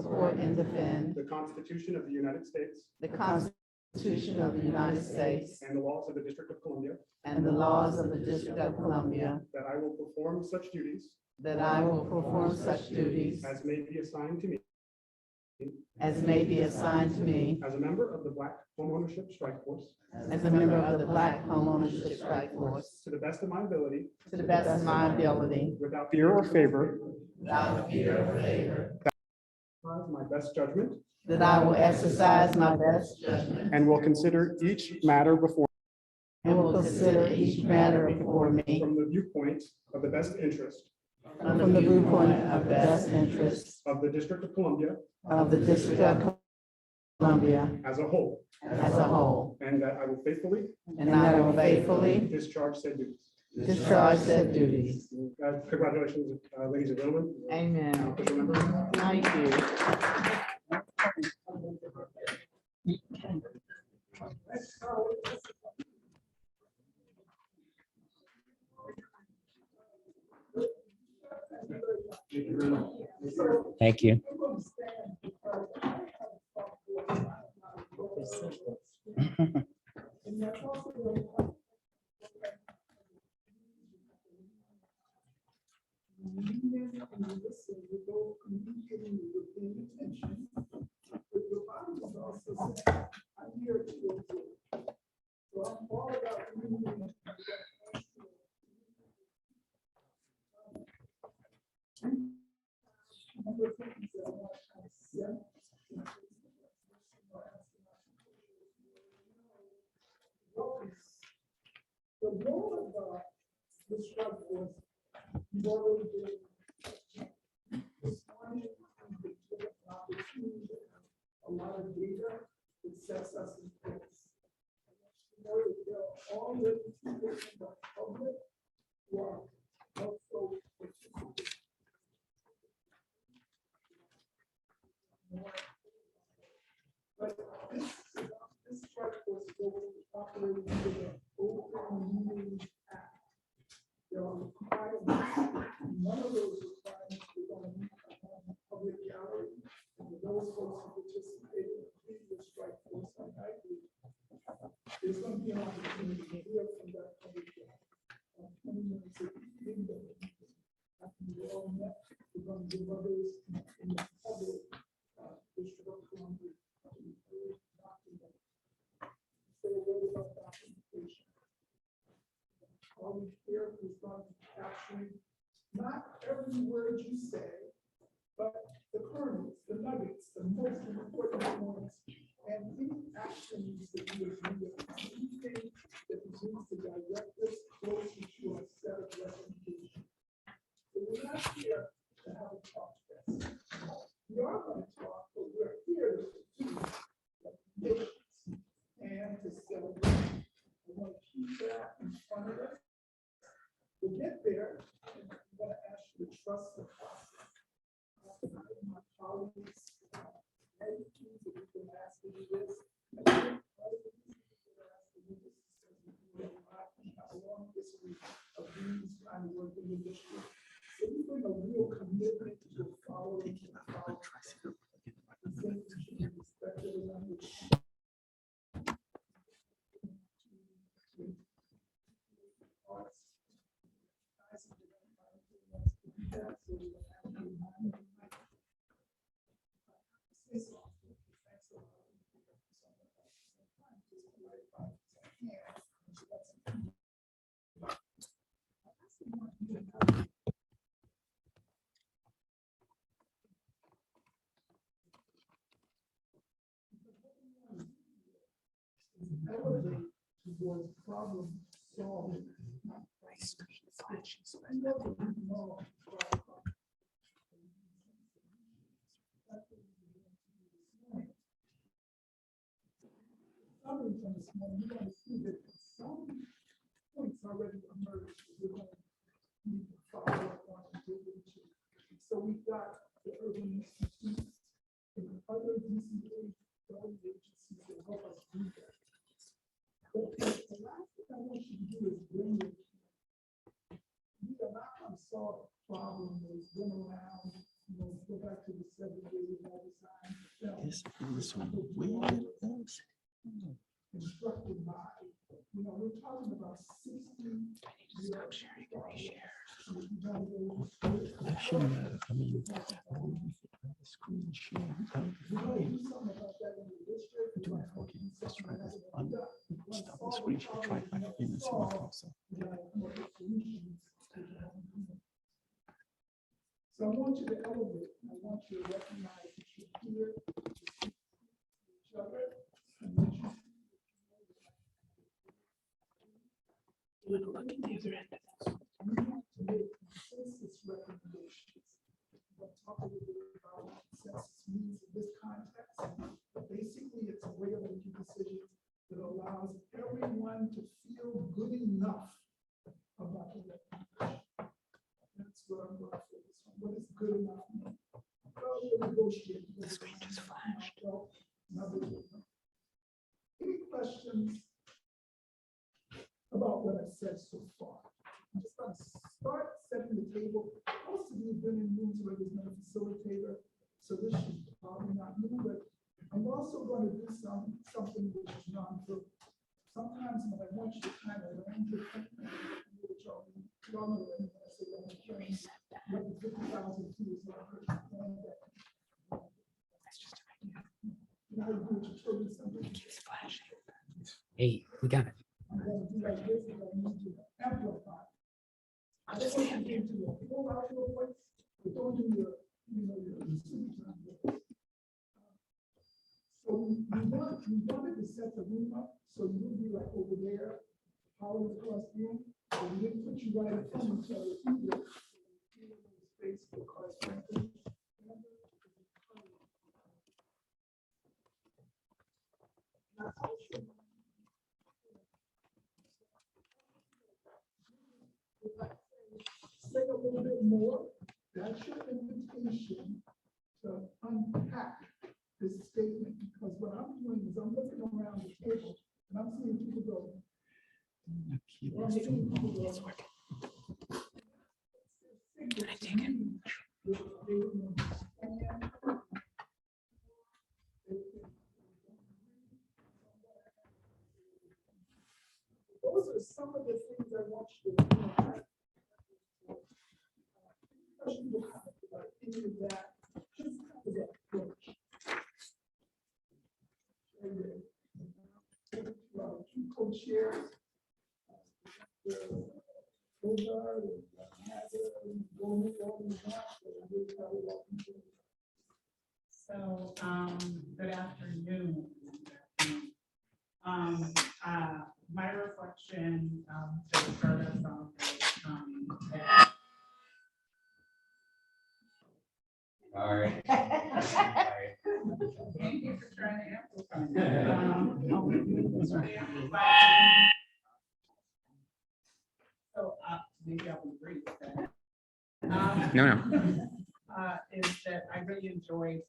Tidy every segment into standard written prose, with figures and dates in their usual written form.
support and defend the Constitution of the United States the Constitution of the United States and the laws of the District of Columbia, and the laws of the District of Columbia, that I will perform such duties that I will perform such duties as may be assigned to me as may be assigned to me as a member of the Black Homeownership Strike Force as a member of the Black Homeownership Strike Force to the best of my ability, to the best of my ability, without fear or favor, without fear or favor, my best judgment, that I will exercise my best judgment and will consider each matter before and will consider each matter before me from the viewpoint of the best interest from the viewpoint of best interests of the District of Columbia of the District of Columbia as a whole, as a whole, and that I will faithfully and I will faithfully discharge said duties. discharge said duties. Congratulations, ladies and gentlemen. Amen. Official members. Thank you. Thank you. The role of the strike force, you've already been responding and been given an opportunity to have a lot of data that sets us in place. You know that there are already people in the public who are also participating. But this strike force is operating under the Open Meetings Act. There are requirements. One of those requirements is going to meet a public gallery. And for those folks who participated in the previous strike force, like I did, there's going to be an opportunity to hear from that public gallery. 20 minutes of freedom. After we all met, we're going to give others in the public District of Columbia document. Say a word about documentation. All we hear is going to capture not every word you say, but the kernels, the nuggets, the most important points, and any actions that you agree with, anything that is used to direct us closer to a set of recommendations. So we're not here to have a talk test. We are going to talk, but we're here to do recommendations and to celebrate. We want to keep that in front of us. We'll get there, and I'm going to ask you to trust the process. My colleagues, many things that we've been asked to do this. I think other things that we've been asked to do this because we do a lot and have a long history of these kind of work in the district. So we bring a real commitment to following the process. We think we should be respected and understood. Elevate towards problem solving. From this morning, you're going to see that some points already emerged that we're going to need to follow up on and dig into. So we've got the Urban Institute and other DCA agencies that help us do that. But the last thing I want you to do is bring your we are not going to solve a problem that's been around, go back to the 70s and all this instructed by, we're talking about 60. Stop sharing my shares. I should know. I mean, screen share. Stop the screen share. Try it back in and see what comes up. So I want you to elevate. I want you to recognize that you're here to speak to each other. And that you Look at the other end of this. you have to make consensus recommendations. We'll talk a little bit about what consensus means in this context. But basically, it's a way of making decisions that allows everyone to feel good enough about the recommendation. That's what I'm going to focus on. What is good enough mean? Well, you're negotiating. The screen just flashed. Well, any questions about what I've said so far? I'm just going to start setting the table. Most of you have been in rooms where there's been a facilitator, so this is probably not new, but I'm also going to do something which is non-verbal. Sometimes when I want you to kind of land your technique, which y'all know that when I say land your plane, what the 50,000 feet is not hurt to land that. That's just a idea. You know how you do it, you show me something. It keeps flashing. Hey, we got it. I'm going to do like this, and I need you to amplify. I just want you to pull out your voice, but don't do your, your speech on this. So we wanted to set the room up, so you would be like over there, howling across the room, but we didn't put you right in front of each other either. Space for correspondence. Say a little bit more. That's your invitation to unpack this statement, because what I'm doing is I'm looking around the table and I'm seeing people go. I'm seeing people go. Can I take it? Those are some of the things I want you to know. Any of that, just kind of that approach. Two co-chairs. So, good afternoon. My reflection, to start us off is, All right. thank you for trying to amplify. So, maybe I'll be brief then. No. Is that I really enjoyed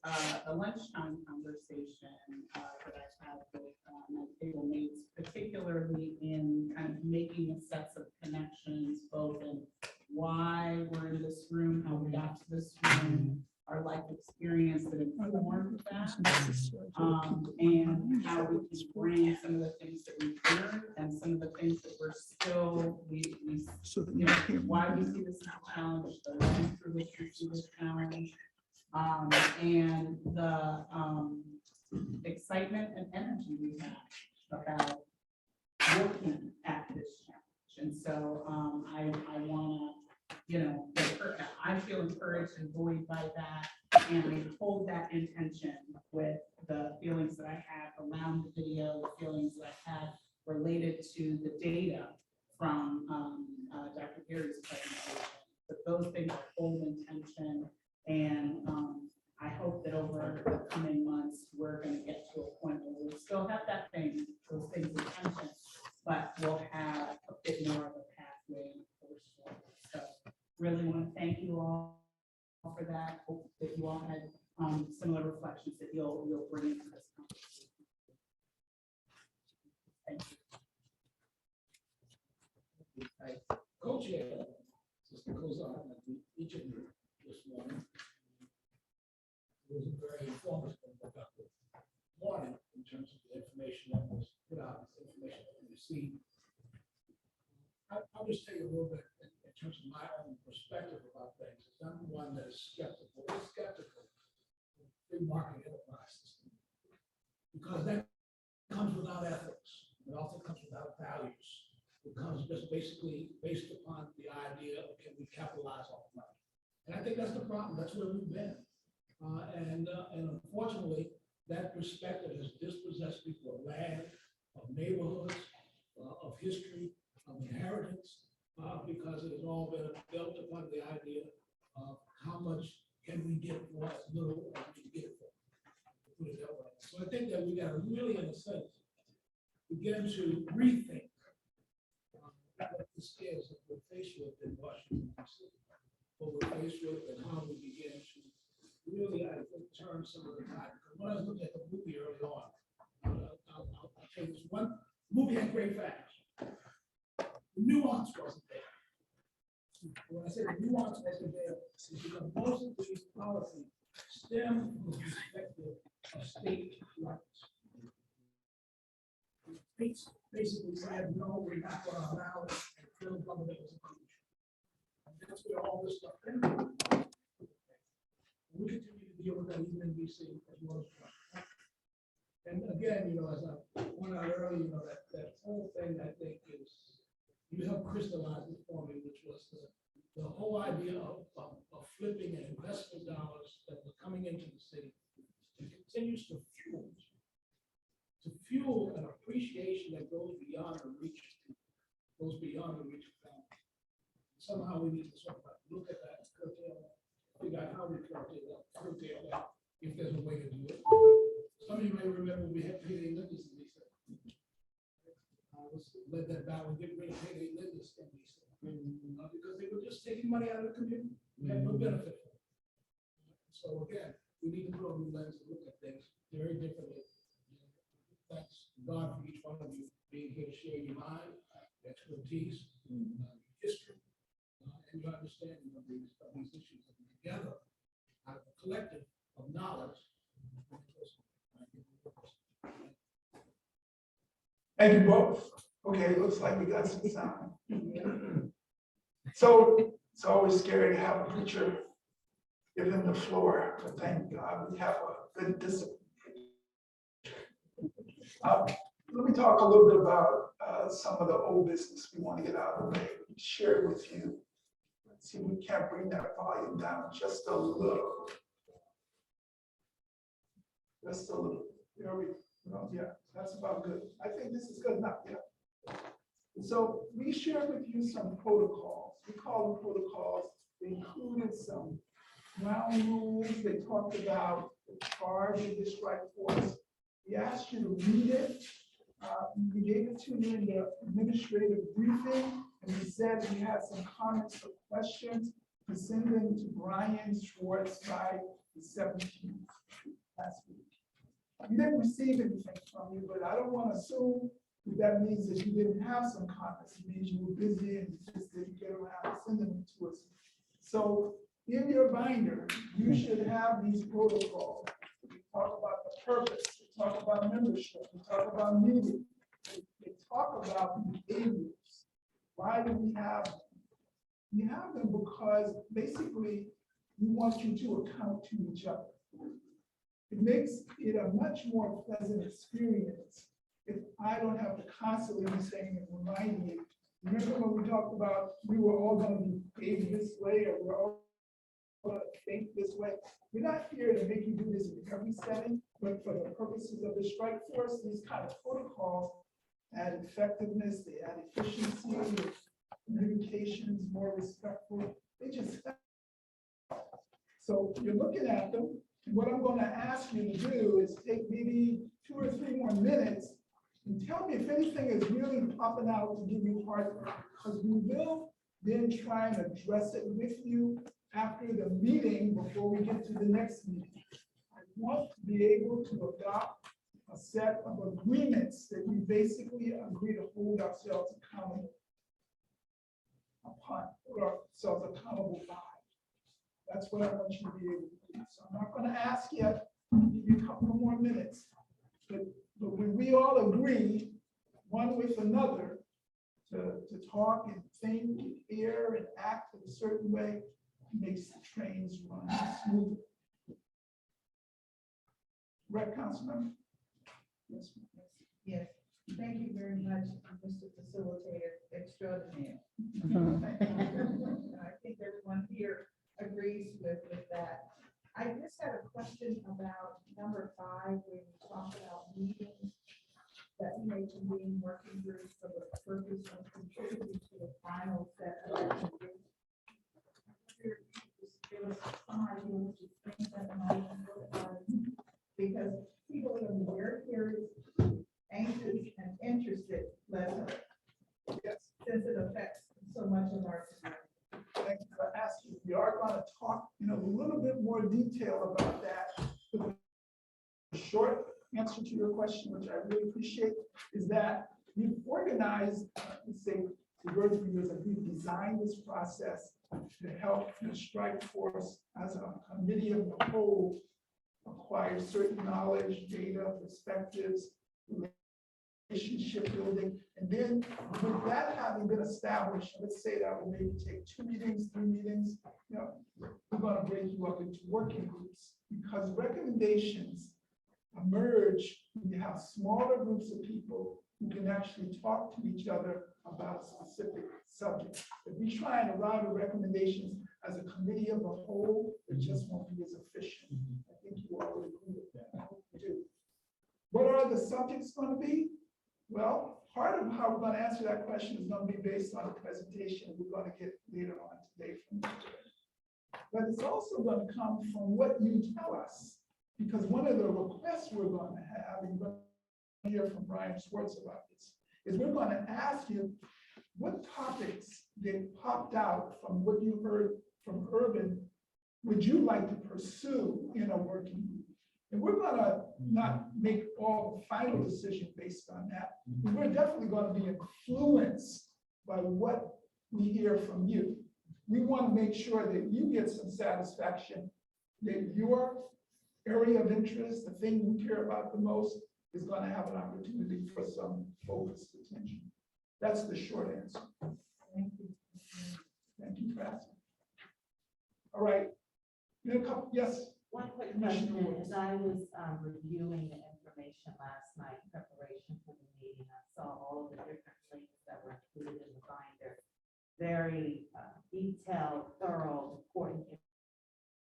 the lunchtime conversation that I had with my table mates, particularly in kind of making a sense of connections, both in why we're in this room, how we got to this room, our life experience that informed that, and how we can bring some of the things that we've learned and some of the things that we're still, why we see this as a challenge, the lens through which we see this challenge, and the excitement and energy we have about working at this challenge. And so I want to, I feel encouraged and buoyed by that. And I hold that intention with the feelings that I had around the video, the feelings that I had related to the data from Dr. Gary's presentation. But those things are hold intention. And I hope that over the coming months, we're going to get to a point where we'll still have those things in tension, but we'll have a bit more of a pathway and a course forward. So really want to thank you all for that. Hope that you all had similar reflections that you'll bring into this conversation. Thank you. Co-chair, Sister Kozar, each of you this morning. It was a very informative and productive terms of the information that was put out, the information that we received. I'll just tell you a little bit in terms of my own perspective about things. I'm one that is skeptical of free market enterprise system, because that comes without ethics. It also comes without values. It comes just basically based upon the idea of can we capitalize off money. And I think that's the problem. That's where we've been. And unfortunately, that perspective has dispossessed people of land, of neighborhoods, of history, of inheritance, because it has all been built upon the idea of how much can we get for as little as we can get it for. Put it that way. So I think that we got to really, in a sense, begin to rethink what this is that we're faced with in Washington, D.C. What we're faced with and how we begin to really, I think, turn some of the tide. Because when I was looking at the movie early on, I'll tell you this one movie had great facts. The nuance wasn't there. When I say the nuance wasn't there, it's because most of these policies stem from the perspective of state rights. States basically said, no, we're not going to allow it, and federal government was included. And that's where all this stuff came from. We continue to deal with that even in DC as well as. And again, as I pointed out earlier, that whole thing I think is, you helped crystallize it for me, which was the whole idea of flipping and investment dollars that were coming into the city. It continues to fuel an appreciation that goes beyond the reach of family. Somehow we need to sort of look at that, figure out how we curtail that, if there's a way to do it. Some of you may remember we had payday lenders in Lisa. Led that battle, get rid of payday lenders in Lisa. Because they were just taking money out of the community. We had no benefit from it. So again, we need to put a new lens and look at things very differently. Thanks God for each one of you being here to share your mind, expertise, history, and your understanding of these issues. Together, out of a collective of knowledge. Thank you both. Okay, looks like we got some sound. So it's always scary to have a preacher give him the floor, but thank God we have a good discipline. Let me talk a little bit about some of the old business we want to get out of the way. Share it with you. Let's see if we can't bring that volume down just a little. Just a little. There we go. Yeah, that's about good. I think this is good enough. Yeah. So we shared with you some protocols. We call them protocols. They included some ground rules. They talked about the charge of the strike force. We asked you to read it. We gave it to you in the administrative briefing, and we said we had some comments or questions to send them to Brian Schwartz by the 17th last week. We didn't receive anything from you, but I don't want to assume that means that you didn't have some comments. It means you were busy and you just didn't get around to sending them to us. So in your binder, you should have these protocols. We talk about the purpose. We talk about membership. We talk about meeting. We talk about behaviors. Why do we have them? We have them because basically we want you to account to each other. It makes it a much more pleasant experience if I don't have to constantly be saying and reminding you. Remember when we talked about we were all going to behave this way or we're all going to think this way? We're not here to make you do this in every setting, but for the purposes of the strike force, these kind of protocols add effectiveness, they add efficiency, communications more respectful. They just so you're looking at them. And what I'm going to ask you to do is take maybe 2 or 3 more minutes and tell me if anything is really popping out to give you heartburn, because we will then try and address it with you after the meeting before we get to the next meeting. I want to be able to adopt a set of agreements that we basically agree to hold ourselves accountable upon, hold ourselves accountable by. That's what I want you to be able to do. So I'm not going to ask yet. I'll give you a couple more minutes. But But when we all agree, one with another, to talk and think, and hear and act in a certain way, it makes the trains run smoothly. Right, Councilmember? Yes. Yes, thank you very much, Mr. Facilitator Extraordinaire. I think everyone here agrees with that. I just had a question about number 5, where you talk about meetings that you may convene working groups for the purpose of contributing to the final set of recommendations. Just give us some idea what you think that might look like, because people are going to be very curious, anxious, and interested, Leslie. Yes. Since it affects so much of our society. Thank you for asking. We are going to talk in a little bit more detail about that. The short answer to your question, which I really appreciate, is that we've organized, let's say, the word we use, and we've designed this process to help the strike force as a committee of the whole acquire certain knowledge, data, perspectives, relationship building. And then with that having been established, let's say that will maybe take 2 meetings, 3 meetings, we're going to break you up into working groups, because recommendations emerge when you have smaller groups of people who can actually talk to each other about a specific subject. If we try and arrive at recommendations as a committee of the whole, it just won't be as efficient. I think you all would agree with that. I hope you do. What are the subjects going to be? Well, part of how we're going to answer that question is going to be based on a presentation we're going to get later on today from you. But it's also going to come from what you tell us, because one of the requests we're going to have, and you're going to hear from Brian Schwartz about this, is we're going to ask you what topics that popped out from what you heard from Urban would you like to pursue in a working group? And we're going to not make all the final decision based on that. We're definitely going to be influenced by what we hear from you. We want to make sure that you get some satisfaction, that your area of interest, the thing you care about the most, is going to have an opportunity for some focused attention. That's the short answer. Thank you. Thank you for asking. All right. Yes. One quick question, as I was reviewing the information last night in preparation for the meeting, I saw all of the different links that were included in the binder. Very detailed, thorough, important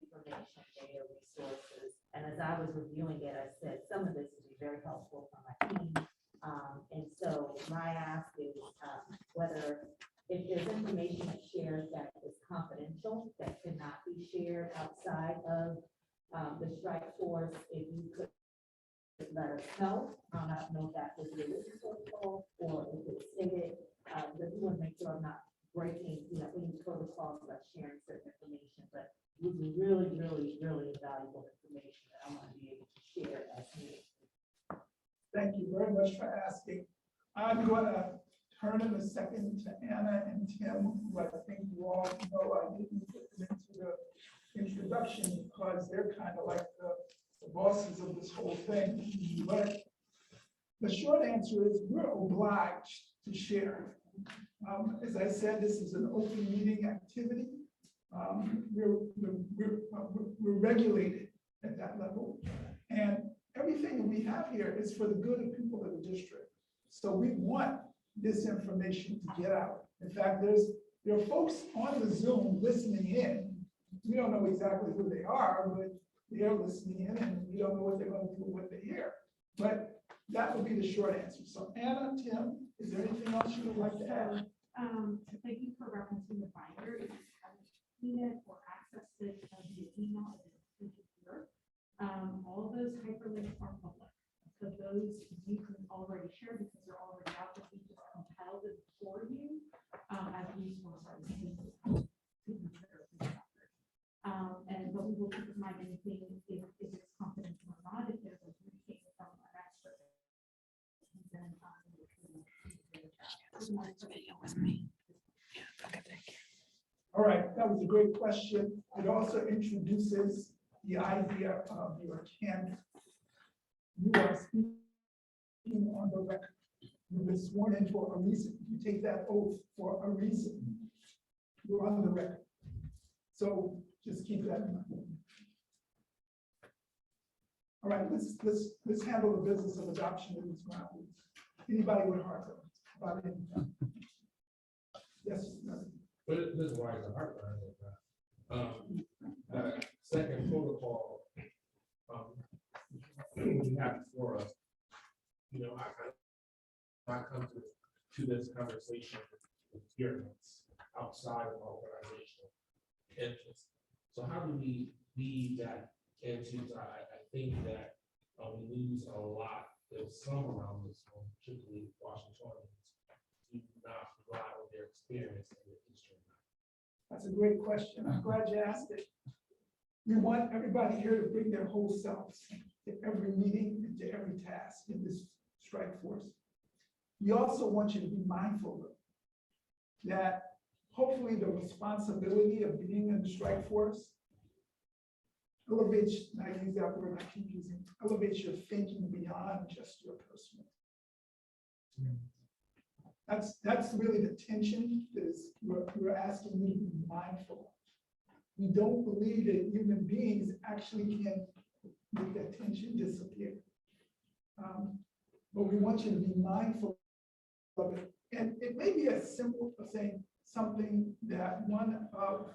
information, data, resources. And as I was reviewing it, I said, some of this would be very helpful for my team. And so my ask is whether if there's information that shares that is confidential, that cannot be shared outside of the strike force, if you could let us know. I don't know if that was the written protocol or if it's stated, but we want to make sure I'm not breaking, any protocols about sharing certain information, but it would be really, really, really valuable information that I want to be able to share as needed. Thank you very much for asking. I'm going to turn in a second to Anna and Tim, who I think you all know. I didn't put them into the introduction because they're kind of like the bosses of this whole thing. But the short answer is we're obliged to share. As I said, this is an open meeting activity. We're regulated at that level. And everything that we have here is for the good of people of the district. So we want this information to get out. In fact, there are folks on the Zoom listening in. We don't know exactly who they are, but they're listening in, and we don't know what they're going to do with what they hear. But that would be the short answer. So Anna, Tim, is there anything else you would like to add? Thank you for referencing the binder. If you haven't seen it or accessed it via email, it is included here. All of those hyperlinks are public. So those you can already share because they're already out, but we just compiled it for you as resources. But we will keep in mind anything if it's confidential or not, if there's a communication from an expert. Then All right, that was a great question. It also introduces the idea of your candor. You are speaking being on the record. You've been sworn in for a reason. You take that oath for a reason. You're on the record. So just keep that in mind. All right, let's handle the business of adoption in this round. Anybody with heart about anything? Yes. But this is why it's a heartburn. Second protocol, we have before us, you know, I come to this conversation with experience outside of organizational interest. So how do we lead that into, I think that we lose a lot of some around this, particularly Washingtonians, do not rely on their experience and their history. That's a great question. I'm glad you asked it. We want everybody here to bring their whole selves to every meeting and to every task in this strike force. We also want you to be mindful that hopefully the responsibility of being in the strike force elevates, and I use that word, I keep using, elevates your thinking beyond just your personal. That's really the tension, is we're asking you to be mindful. We don't believe that human beings actually can make that tension disappear. But we want you to be mindful of it. And it may be as simple as saying something that one of,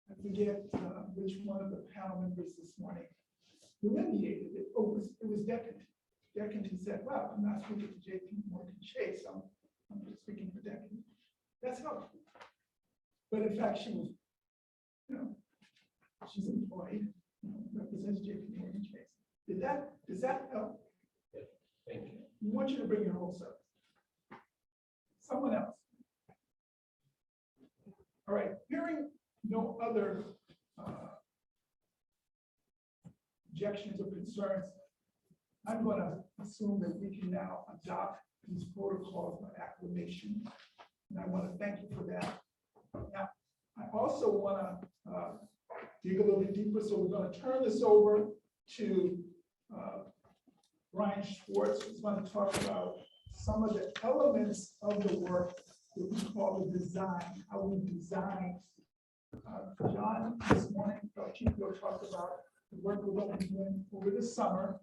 I forget which one of the panel members this morning delineated it. Oh, it was Decant. Decant who said, well, I'm not speaking to JP Morgan Chase, I'm just speaking for Decant. That's helpful. But in fact, she was, you know, she's employed, you know, represents JP Morgan Chase. Does that help? Yeah, thank you. We want you to bring your whole self. Someone else. All right, hearing no other objections or concerns, I'm going to assume that we can now adopt these protocols by acclamation. And I want to thank you for that. Now, I also want to dig a little bit deeper. So we're going to turn this over to Brian Schwartz, who's going to talk about some of the elements of the work that we call the design, how we design. John, this morning, our chief will talk about the work we're going to be doing over the summer.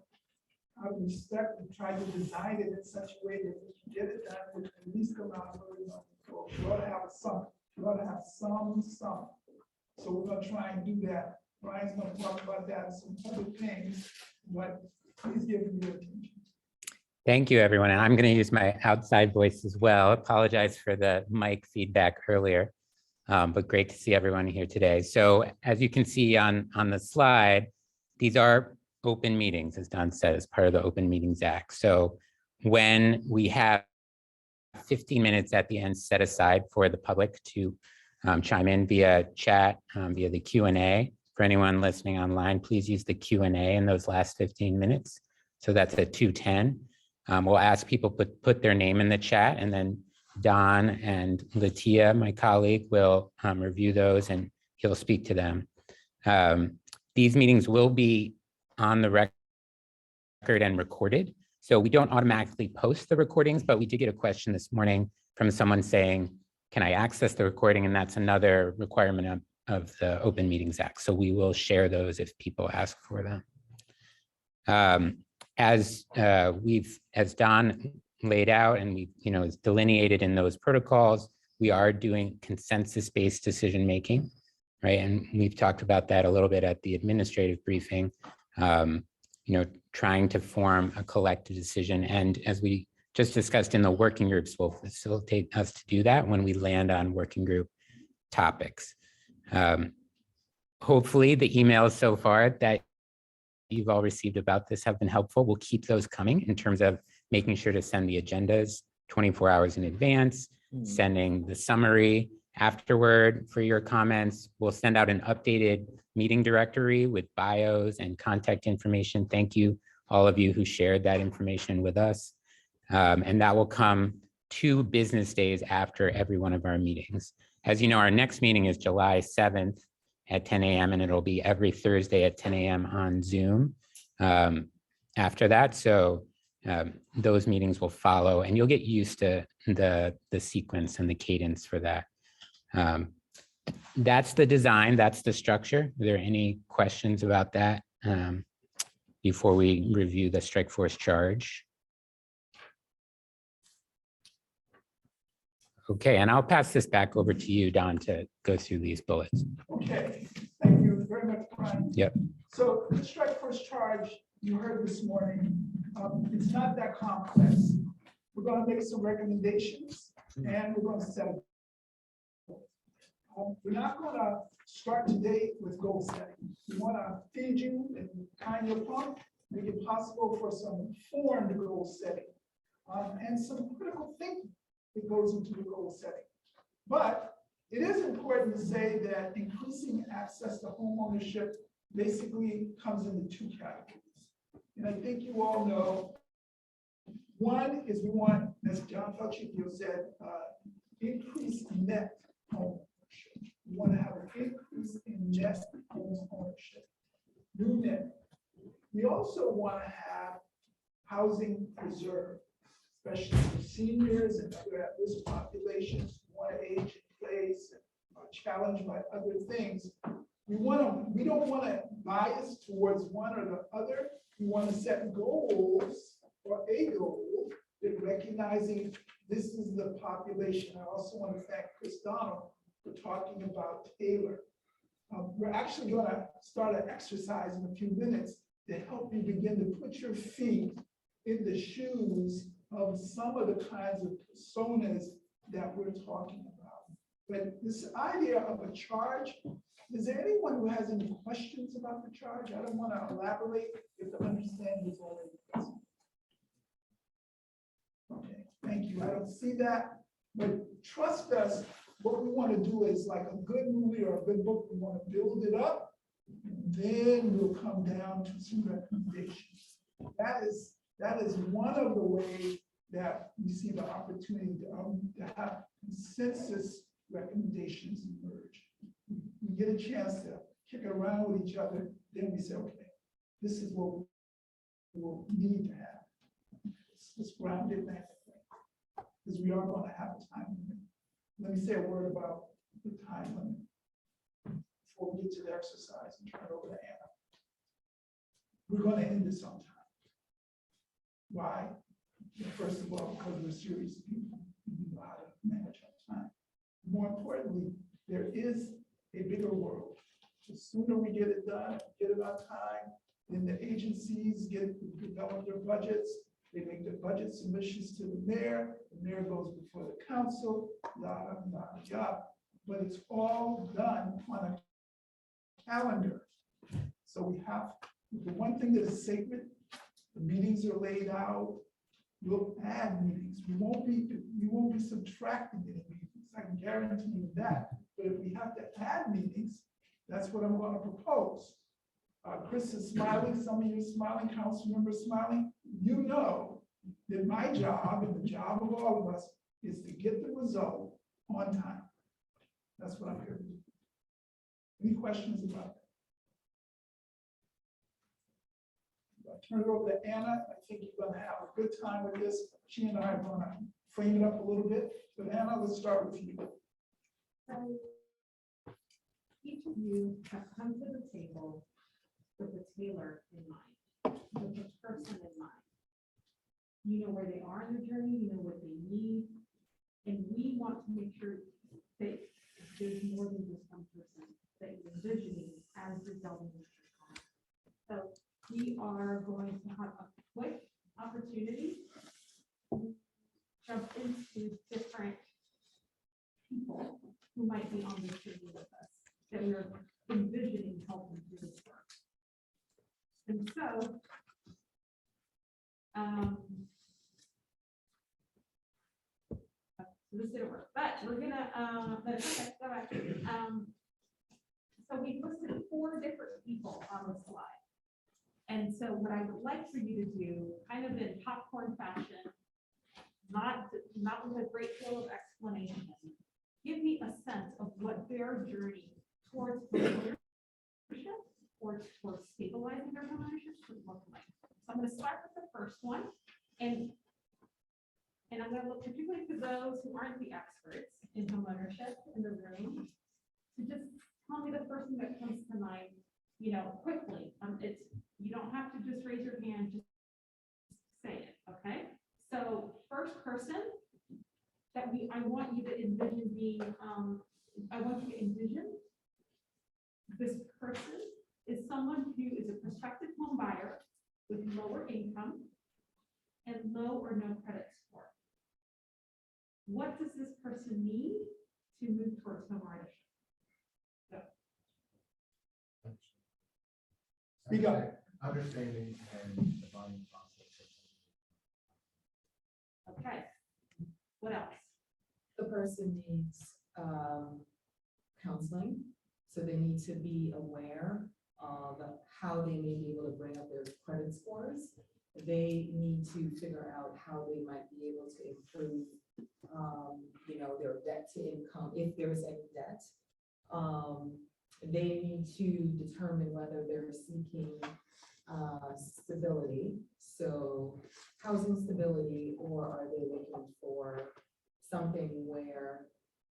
How do we try to design it in such a way that we can get it done with the least amount of burden on people. We ought to have a summer. We ought to have some summer. So we're going to try and do that. Brian's going to talk about that and some other things, but please give me your attention. Thank you, everyone. And I'm going to use my outside voice as well. Apologize for the mic feedback earlier, but great to see everyone here today. So as you can see on the slide, these are open meetings, as Don said, as part of the Open Meetings Act. So when we have 15 minutes at the end set aside for the public to chime in via chat, via the Q&A. For anyone listening online, please use the Q&A in those last 15 minutes. So that's at 2:10. We'll ask people put their name in the chat, and then Don and Latia, my colleague, will review those and he'll speak to them. These meetings will be on the record and recorded. So we don't automatically post the recordings, but we did get a question this morning from someone saying, can I access the recording? And that's another requirement of the Open Meetings Act. So we will share those if people ask for them. As Don laid out and we, is delineated in those protocols, we are doing consensus-based decision-making, right? And we've talked about that a little bit at the administrative briefing, trying to form a collective decision. And as we just discussed in the working groups, will facilitate us to do that when we land on working group topics. Hopefully the emails so far that you've all received about this have been helpful. We'll keep those coming in terms of making sure to send the agendas 24 hours in advance, sending the summary afterward for your comments. We'll send out an updated meeting directory with bios and contact information. Thank you, all of you who shared that information with us. And that will come 2 business days after every one of our meetings. As you know, our next meeting is July 7th at 10 a.m. and it'll be every Thursday at 10 a.m. on Zoom after that. So those meetings will follow, and you'll get used to the sequence and the cadence for that. That's the design, that's the structure. Are there any questions about that before we review the strike force charge? Okay, and I'll pass this back over to you, Don, to go through these bullets. Okay, thank you very much, Brian. Yep. So the strike force charge you heard this morning, it's not that complex. We're going to make some recommendations and we're going to set a we're not going to start today with goal setting. We want to feed you and kind your pump, make it possible for some informed goal setting and some critical thinking that goes into the goal setting. But it is important to say that increasing access to homeownership basically comes into two categories. And I think you all know, one is we want, as John Falchicchio said, increased net home ownership. We want to have an increase in net home ownership, new net. We also want to have housing preserved, especially for seniors and other at-risk populations who want to age in place and are challenged by other things. We don't want to bias towards one or the other. We want to set goals or a goal that recognizing this is the population. I also want to thank Chris Donald for talking about Taylor. We're actually going to start an exercise in a few minutes to help you begin to put your feet in the shoes of some of the kinds of personas that we're talking about. But this idea of a charge, is there anyone who has any questions about the charge? I don't want to elaborate if the understanding is already present. Okay, thank you. I don't see that, but trust us, what we want to do is like a good movie or a good book, we want to build it up, and then we'll come down to some recommendations. That is one of the ways that we see the opportunity to have consensus recommendations emerge. We get a chance to kick it around with each other, then we say, okay, this is what we will need to have. Let's ground it back, because we are going to have a time limit. Let me say a word about the time limit before we get to the exercise and turn it over to Anna. We're going to end this on time. Why? First of all, because we're serious people, we know how to manage our time. More importantly, there is a bigger world. The sooner we get it done, get it on time, then the agencies develop their budgets, they make their budget submissions to the mayor goes before the council, yada, yada, yada. But it's all done on a calendar. So we have, the one thing that is sacred, the meetings are laid out. We'll add meetings. We won't be subtracting any meetings. I can guarantee you that. But if we have to add meetings, that's what I'm going to propose. Chris is smiling. Some of you are smiling. Council members smiling. You know that my job and the job of all of us is to get the result on time. That's what I'm here to do. Any questions about that? I'll turn it over to Anna. I think you're going to have a good time with this. She and I are going to frame it up a little bit. But Anna, let's start with you. So each of you have come to the table with a tailor in mind, with a person in mind. You know where they are in their journey, you know what they need, and we want to make sure that there's more than just one person that you're envisioning as you're building this plan. So we are going to have a quick opportunity to jump into different people who might be on this journey with us, that we're envisioning helping do this work. And so, this didn't work, but we're gonna, okay, go back. So we listed 4 different people on the slide. And so what I would like for you to do, kind of in popcorn fashion, not with a great deal of explanation, give me a sense of what their journey towards homeownership or towards stabilizing their homeownership would look like. So I'm going to start with the first one, So particularly for those who aren't the experts in homeownership in the room, to just tell me the first thing that comes to mind, quickly. You don't have to just raise your hand, just say it, okay? So first person that I want you to envision being, I want you to envision this person is someone who is a prospective home buyer with lower income and low or no credit score. What does this person need to move towards homeownership? Speak up. Understanding and the buying process. Okay. What else? The person needs counseling, so they need to be aware of how they may be able to bring up their credit scores. They need to figure out how they might be able to improve, their debt to income, if there's any debt. They need to determine whether they're seeking stability, so housing stability, or are they looking for something where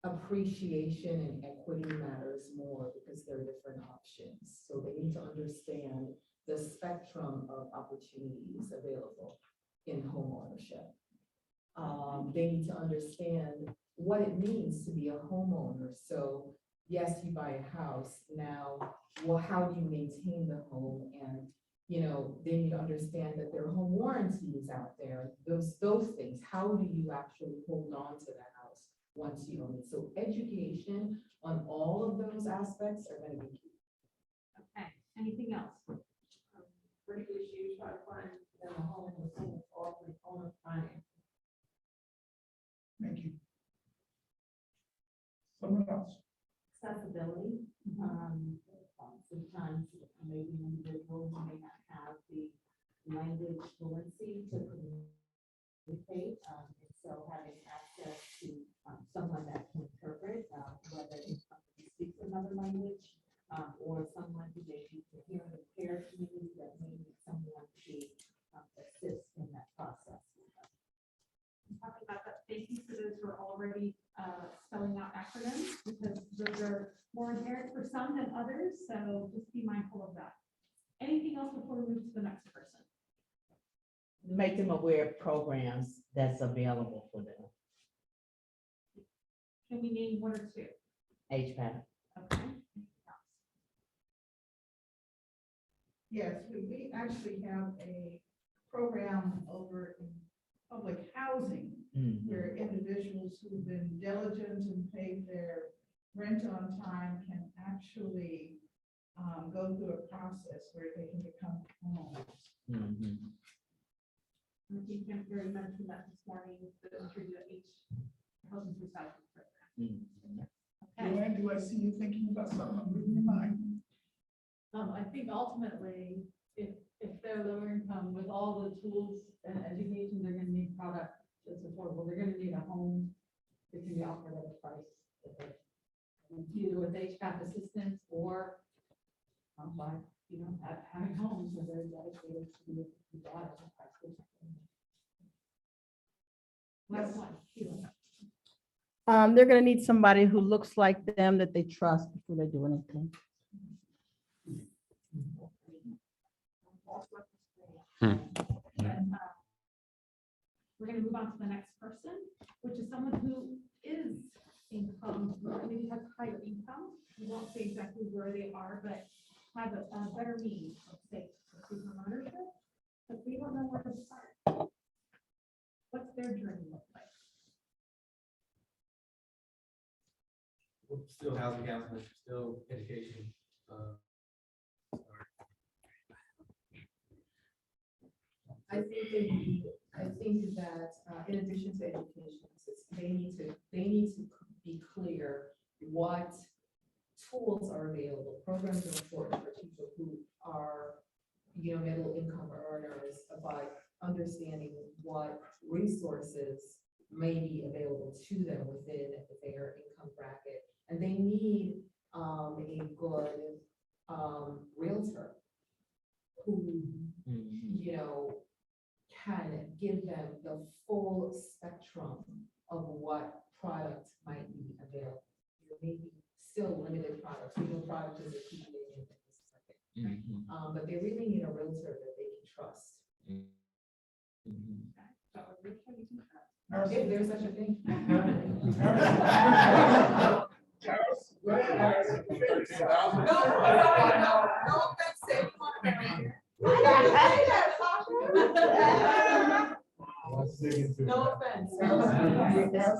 appreciation and equity matters more because there are different options. So they need to understand the spectrum of opportunities available in homeownership. They need to understand what it means to be a homeowner. So yes, you buy a house. Now, well, how do you maintain the home? And they need to understand that there are home warranties out there. Those things. How do you actually hold on to that house once you own it? So education on all of those aspects are going to be key. Okay. Anything else? Great issue, try to find them a home with someone offering owner finance. Thank you. Someone else. Accessibility. Sometimes maybe an individual who may not have the language fluency to communicate, and so having access to someone that can interpret, whether it's someone who speaks another language, or someone who may be from here in the care community that may need someone to assist in that process. Talking about that, thank you for those who are already spelling out acronyms, because those are more inherent for some than others, so just be mindful of that. Anything else before we move to the next person? Make them aware of programs that's available for them. Can we name one or two? HPAP. Okay. Yes, we actually have a program over in public housing where individuals who've been diligent and paid their rent on time can actually go through a process where they can become homeowners. I think Gary mentioned that this morning, through the housing recycling program. Okay. Joanne, do I see you thinking about something? I'm reading your mind. I think ultimately, if they're lower income, with all the tools and education, they're gonna need product that's affordable. They're gonna need a home that can be offered at a price. Either with HVAC assistance or by, having homes where they're dedicated to the data. Last one. Sheila. They're gonna need somebody who looks like them that they trust before they do anything. And, we're going to move on to the next person, which is someone who is income, maybe has higher income. We won't say exactly where they are, but have a better means of say ownership, but we don't know where to start. What's their journey look like? Still housing counseling, still education. I think that in addition to education, they need to be clear what tools are available. Programs are important for people who are, middle income earners, but understanding what resources may be available to them within their income bracket. And they need a good realtor who, can give them the full spectrum of what products might be available. There may be still limited products, we know product is a key ingredient in this market. But they really need a realtor that they can trust. If there's such a thing. No offense. Yes.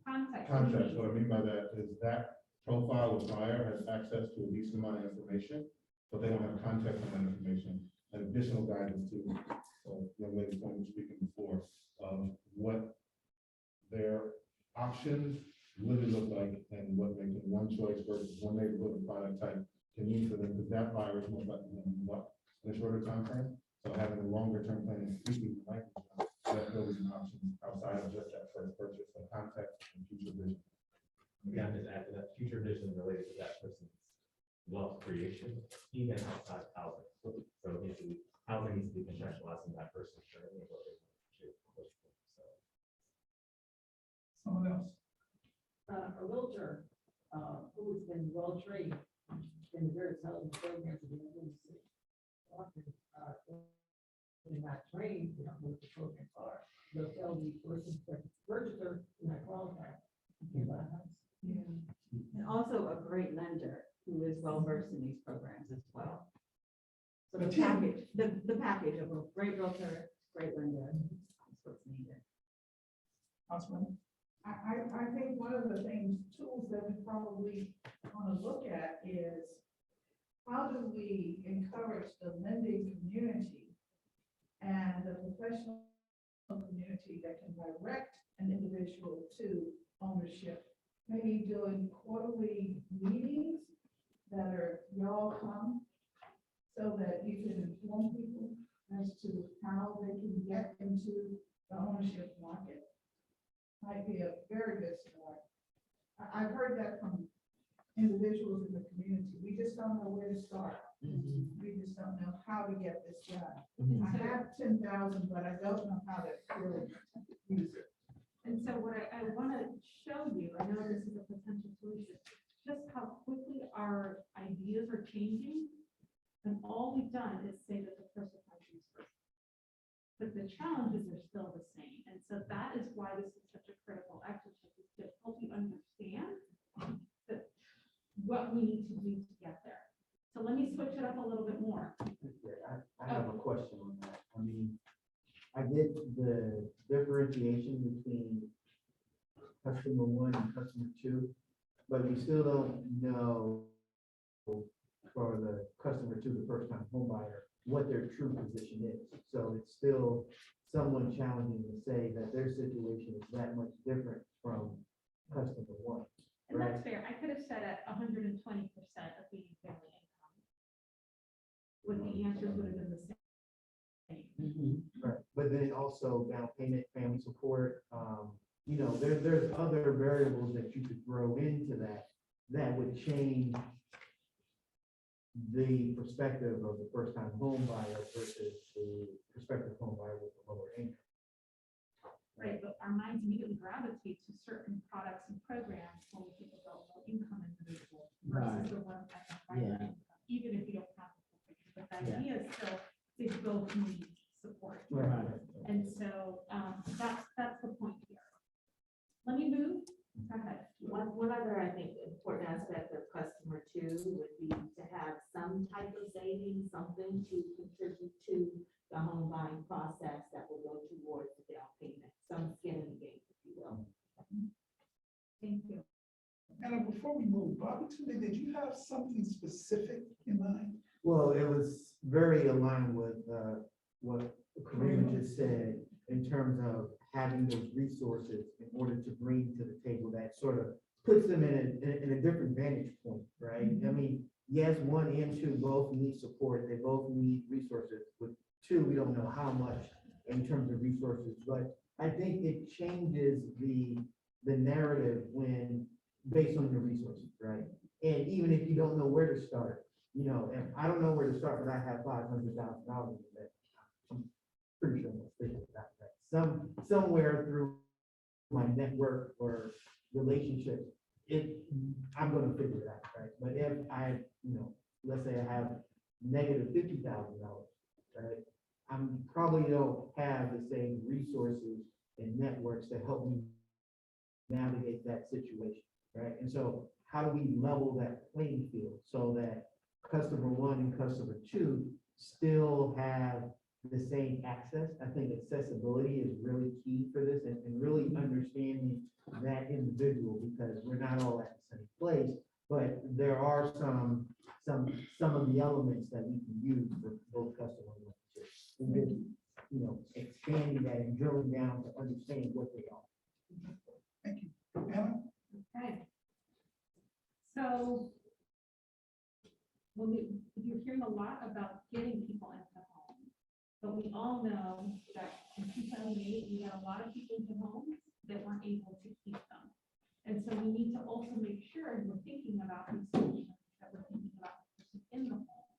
Context, what I mean by that is that profile of buyer has access to a decent amount of information, but they don't have context on that information. And additional guidance to, young lady point was speaking before, what their options really look like and what making one choice versus one neighborhood and product type can mean for them, because that buyer is more likely to move up in a shorter time frame. So having a longer term plan and speaking language, that builds an option outside of just that first purchase, the context and future vision. Again, just add to that future vision related to that person's wealth creation, even outside of housing. So it needs to be, housing needs to be contextualized in that person's journey and what they want to achieve. So. Someone else. A realtor, who's been well trained in the various housing programs in the city. Often, they're not trained, they don't know what the programs are. They'll tell the person, purchaser, you're not qualified. You can't buy a house. And also a great lender who is well versed in these programs as well. So the package, the package of a great realtor, great lender, is what's needed. Councilman? I think one of the things, tools that we probably want to look at is how do we encourage the lending community and the professional community that can direct an individual to ownership, maybe doing quarterly meetings that are, y'all come, so that you can inform people as to how they can get into the ownership market. Might be a very good start. I've heard that from individuals in the community. We just don't know where to start. We just don't know how to get this done. I have 10,000, but I don't know how to really use it. And so what I want to show you, I know this is a potential solution, just how quickly our ideas are changing. And all we've done is say that the person has these first. But the challenges are still the same. And so that is why this is such a critical exercise, is to help you understand that what we need to do to get there. So let me switch it up a little bit more. I have a question on that. I mean, I get the differentiation between customer one and customer two, but we still don't know for the customer two, the first time home buyer, what their true position is. So it's still somewhat challenging to say that their situation is that much different from customer one. And that's fair. I could have said at 120% of median family income. When the answers would have been the same. Right. But then also down payment, family support, you know, there's other variables that you could throw into that would change the perspective of the first time home buyer versus the prospective home buyer with a lower income. Right, but our minds immediately gravitate to certain products and programs when we think about low income individuals versus the ones that have higher income, even if you don't have the full picture. But the idea is still they both need support. Right. And so that's the point here. Let me move. Go ahead. One other, I think, important aspect of customer two would be to have some type of savings, something to contribute to the home buying process that will go towards the down payment, some skin in the game, if you will. Thank you. And before we move, Bobby, did you have something specific in mind? Well, it was very aligned with what Karima just said in terms of having those resources in order to bring to the table that sort of puts them in a different vantage point, right? I mean, yes, one and two both need support. They both need resources. With two, we don't know how much in terms of resources, but I think it changes the narrative when based on your resources, right? And even if you don't know where to start, you know, and I don't know where to start, but I have $500,000 in that. I'm pretty sure I'm gonna figure it out, right? Somewhere through my network or relationships, I'm gonna figure it out, right? But if I, you know, let's say I have negative $50,000, right? I'm probably don't have the same resources and networks to help me navigate that situation, right? And so how do we level that playing field so that customer one and customer two still have the same access? I think accessibility is really key for this, and really understanding that individual, because we're not all at the same place, but there are some of the elements that we can use for both customer one and two. And then, you know, expanding that and drilling down to understand what they are. Thank you. Anna? Okay. So you're hearing a lot about getting people into homes, but we all know that in 2008, we had a lot of people into homes that weren't able to keep them. And so we need to also make sure we're thinking about these solutions, that we're thinking about the person in the home.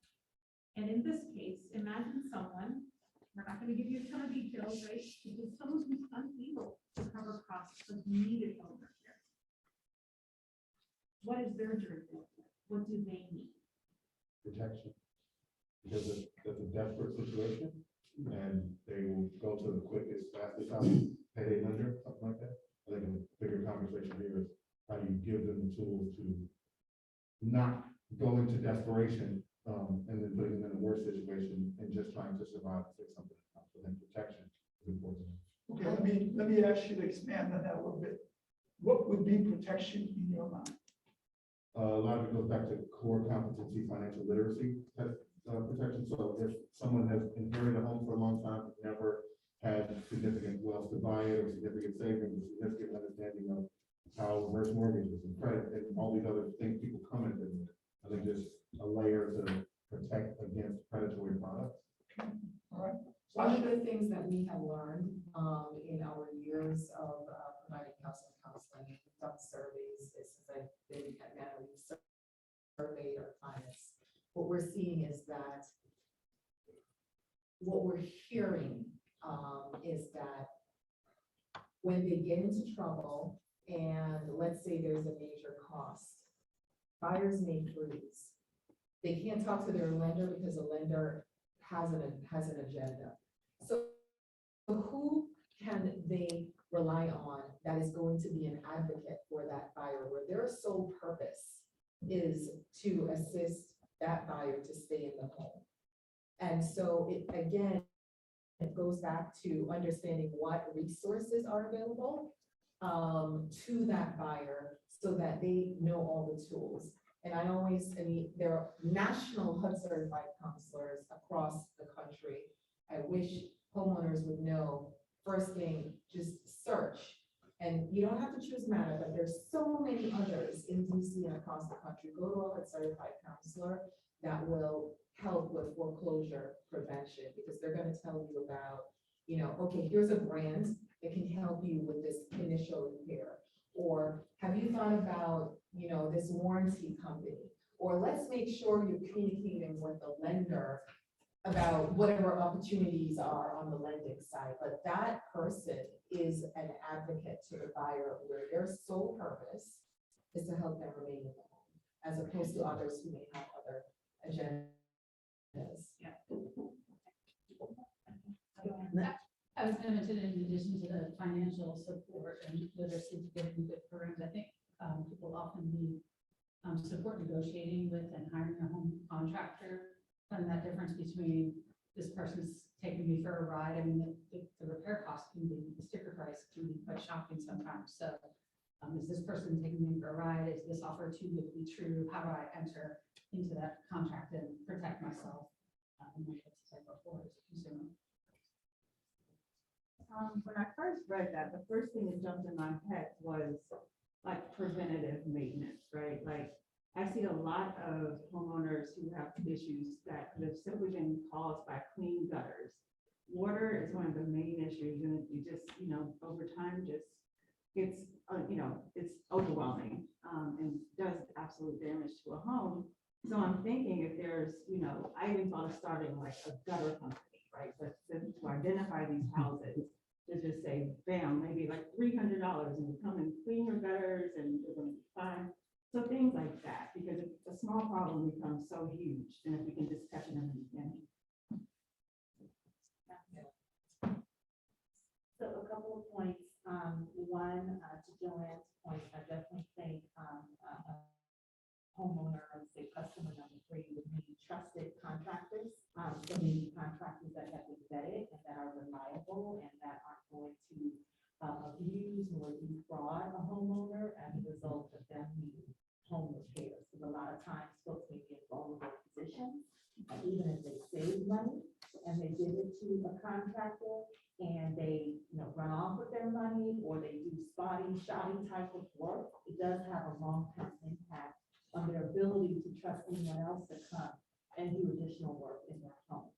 And in this case, imagine someone, we're not going to give you a ton of details, right? It's someone who's unable to cover costs of needed home repair. What is their journey? What do they need? Protection. Because it's a desperate situation, and they will go to the quickest, fastest out, payday lender, something like that. I think a bigger conversation here is how do you give them the tools to not go into desperation, and then putting them in a worse situation and just trying to survive and fix something. So then protection is important. Okay, let me ask you to expand on that a little bit. What would be protection in your mind? A lot of it goes back to core competency, financial literacy protection. So if someone has inherited a home for a long time, never had significant wealth to buy it, or significant savings, or significant understanding of how reverse mortgages and credit and all these other things people come into it, I think just a layer to protect against predatory products. All right. One of the things that we have learned in our years of providing counseling, we've done surveys, since I've been at Manor, we've surveyed our clients. What we're seeing is that what we're hearing is that when they get into trouble, and let's say there's a major cost, buyers may freeze. They can't talk to their lender because the lender has an agenda. So who can they rely on that is going to be an advocate for that buyer, where their sole purpose is to assist that buyer to stay in the home? And so it goes back to understanding what resources are available to that buyer so that they know all the tools. And there are national HUD certified counselors across the country. I wish homeowners would know, first thing, just search. And you don't have to choose Manor, but there's so many others in DC and across the country. Go to a HUD certified counselor that will help with foreclosure prevention, because they're going to tell you about, okay, here's a brand that can help you with this initial repair. Or have you thought about, this warranty company? Or let's make sure you're communicating with the lender about whatever opportunities are on the lending side. But that person is an advocate to the buyer, where their sole purpose is to help them remain in the home, as opposed to others who may have other agendas. Yeah. I was going to mention, in addition to the financial support and literacy to get in good programs, I think people often need support negotiating with and hiring a home contractor, and that difference between this person's taking me for a ride. I mean, the repair cost can be, the sticker price can be quite shocking sometimes. So is this person taking me for a ride? Is this offer too good to be true? How do I enter into that contract and protect myself? And my type of as a consumer. When I first read that, the first thing that jumped in my head was like preventative maintenance, right? Like I see a lot of homeowners who have issues that could have simply been caused by clean gutters. Water is one of the main issues, and you just, over time just gets, it's overwhelming and does absolute damage to a home. So I'm thinking if there's, I even thought of starting like a gutter company, right? But to identify these houses, to just say, bam, maybe like $300 and you come and clean your gutters and you're gonna be fine. So things like that, because a small problem becomes so huge, and if we can just catch it in the beginning. So a couple of points. One, to Joanne's point, I definitely think homeowner, I would say customer number 3 would be trusted contractors. So maybe contractors that have been vetted and that are reliable and that aren't going to abuse nor defraud a homeowner as a result of them needing home repairs. Because a lot of times folks may be in vulnerable positions, even if they save money and they give it to a contractor and they run off with their money or they do spotty, shoddy type of work, it does have a long-term impact on their ability to trust anyone else to come and do additional work in their home.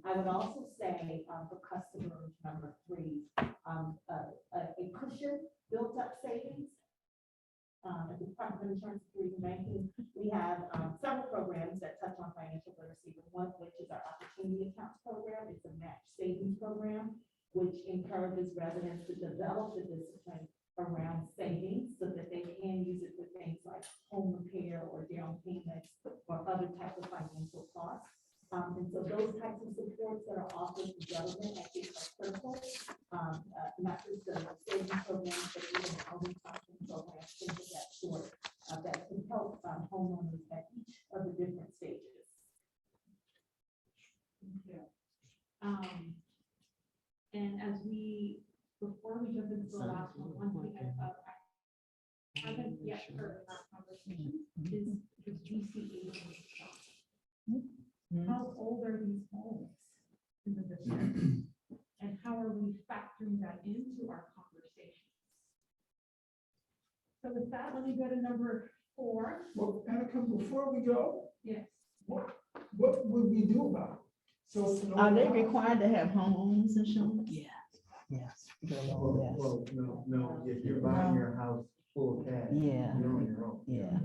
I would also say for customer number 3, a cushion built up savings. At the Department of Insurance, Security and Banking, we have several programs that touch on financial literacy, but one of which is our Opportunity Accounts program. It's a match savings program, which encourages residents to develop the discipline around savings so that they can use it for things like home repair or down payments or other types of financial costs. And so those types of supports that are offered to government, I think are critical. Not just the savings programs, but even the other types of programs, things of that sort, that can help homeowners at each of the different stages. Thank you. And as before we jump into the last one thing I haven't yet heard in our conversation is the GCA. How old are these homes in the district? And how are we factoring that into our conversations? So with that, let me go to number 4. Well, Annika, before we go, Yes. what would we do about it? So. Are they required to have homeowners insurance? Yes. Yes. Well, no, if you're buying your house full cash, Yeah. you're on your own. Yeah.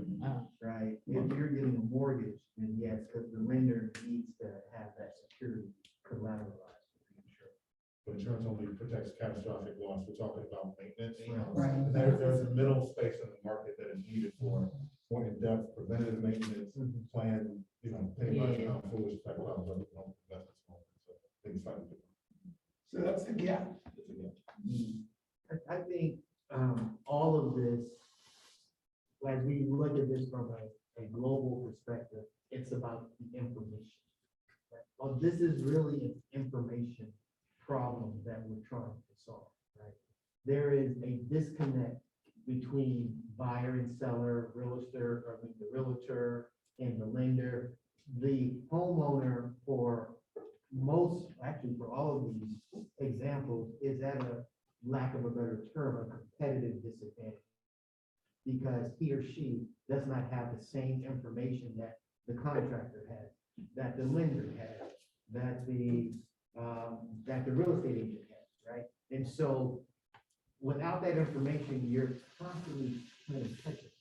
Right? If you're getting a mortgage, then yes, because the lender needs to have that security collateralized with the insurance. But insurance only protects catastrophic loss. We're talking about maintenance. Right. And there's a middle space in the market that is needed for more in-depth preventative maintenance plan, pay money on foolish type of investments. So things like that. So that's a gap. It's a gap. I think all of this, as we look at this from a global perspective, it's about the information. Right? Well, this is really an information problem that we're trying to solve, right? There is a disconnect between buyer and seller, the realtor and the lender. The homeowner, for all of these examples, is at a lack of a better term, a competitive disadvantage, because he or she does not have the same information that the contractor has, that the lender has, that the real estate agent has, right? And so without that information, you're constantly trying to catch it.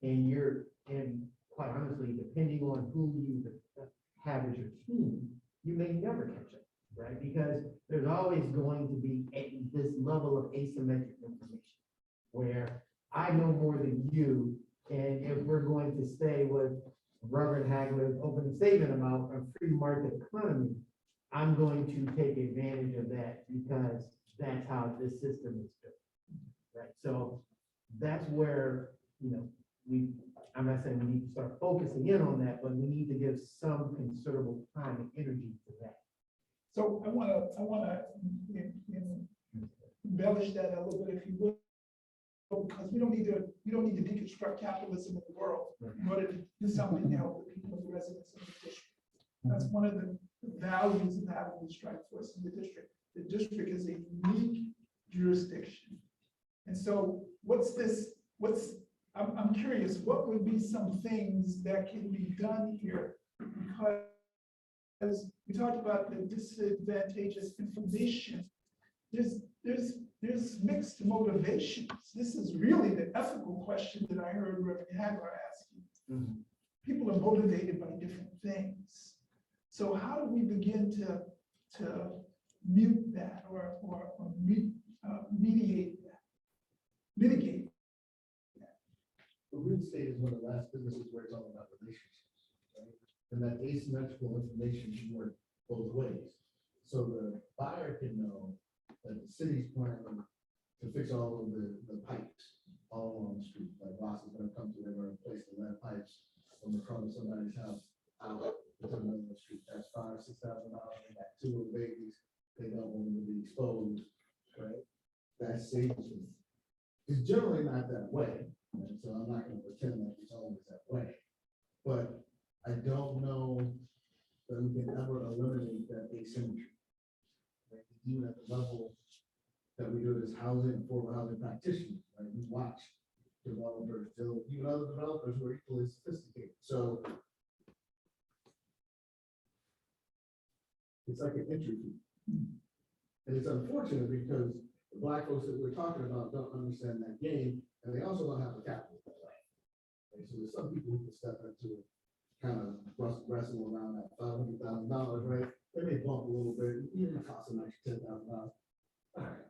And quite honestly, depending on who you have as your team, you may never catch it, right? Because there's always going to be this level of asymmetric information where I know more than you, and if we're going to stay with Reverend Hagler's open statement about a free market economy, I'm going to take advantage of that because that's how this system is built, right? So that's where, I'm not saying we need to start focusing in on that, but we need to give some considerable time and energy to that. So I wanna embellish that a little bit, if you will, because we don't need to deconstruct capitalism in the world in order to do something to help the people, the residents of the district. That's one of the values of having the strike force in the district. The district is a unique jurisdiction. And so I'm curious, what would be some things that can be done here? Because we talked about the disadvantageous information. There's mixed motivations. This is really the ethical question that I heard Reverend Hagler asking. people are motivated by different things. So how do we begin to mute that or mitigate that? The real estate is one of the last businesses where it's all about relationships, right? And that asymmetrical information should work both ways. So the buyer can know that the city's planning to fix all of the pipes all along the street. Like Ross is gonna come to them and replace the lead pipes from the front of somebody's house out to the middle of the street. That's $5,000 to $6,000. They got 2 little babies. They don't want them to be exposed, right? That saves them. It's generally not that way. And so I'm not gonna pretend like it's always that way. But I don't know that we can ever eliminate that asymmetry. Right? Even at the level that we do it as housing, affordable housing practitioners, right? We watch developers build, even other developers who are equally sophisticated. So it's like an entry fee. And it's unfortunate because the Black folks that we're talking about don't understand that game, and they also don't have the capital to play. Right? So there's some people who can step into it, kind of wrestle around that $500,000, right? They may bump a little bit, even if it costs them extra $10,000. All right,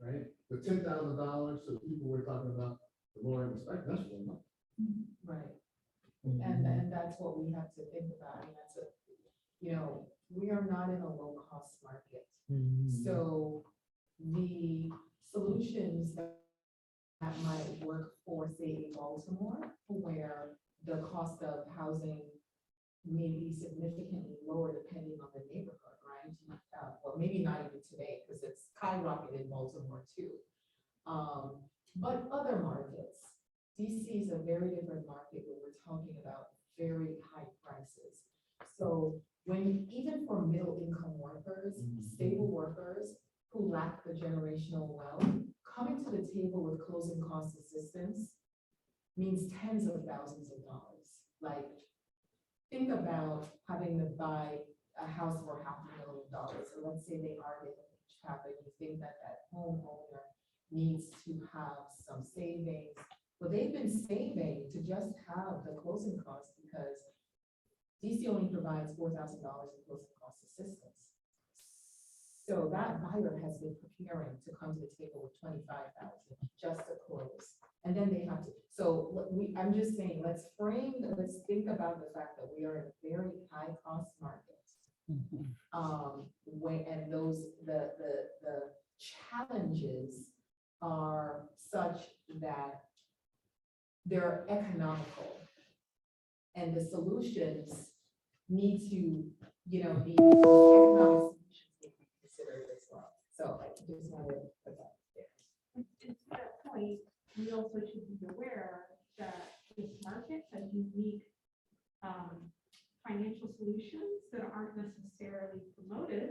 right? But $10,000, so the people we're talking about, the lower end spec, that's real money. Right. And that's what we have to think about. I mean, that's we are not in a low cost market. So the solutions that might work for, say, Baltimore, where the cost of housing may be significantly lower depending on the neighborhood, right? Well, maybe not even today, because it's skyrocketed in Baltimore too. But other markets, DC is a very different market where we're talking about very high prices. So even for middle income workers, stable workers who lack the generational wealth, coming to the table with closing cost assistance means tens of thousands of dollars. Like, think about having to buy a house for $500,000. So let's say they are able to have it. You think that homeowner needs to have some savings. Well, they've been saving to just have the closing costs because DC only provides $4,000 in closing cost assistance. So that buyer has been preparing to come to the table with $25,000 just to close. And then they have to, so I'm just saying, let's think about the fact that we are in a very high cost market. And the challenges are such that they're economical. And the solutions need to, be economic solutions need to be considered as well. So I just wanted to put that there. And to that point, we also should be aware that this market has unique financial solutions that aren't necessarily promoted,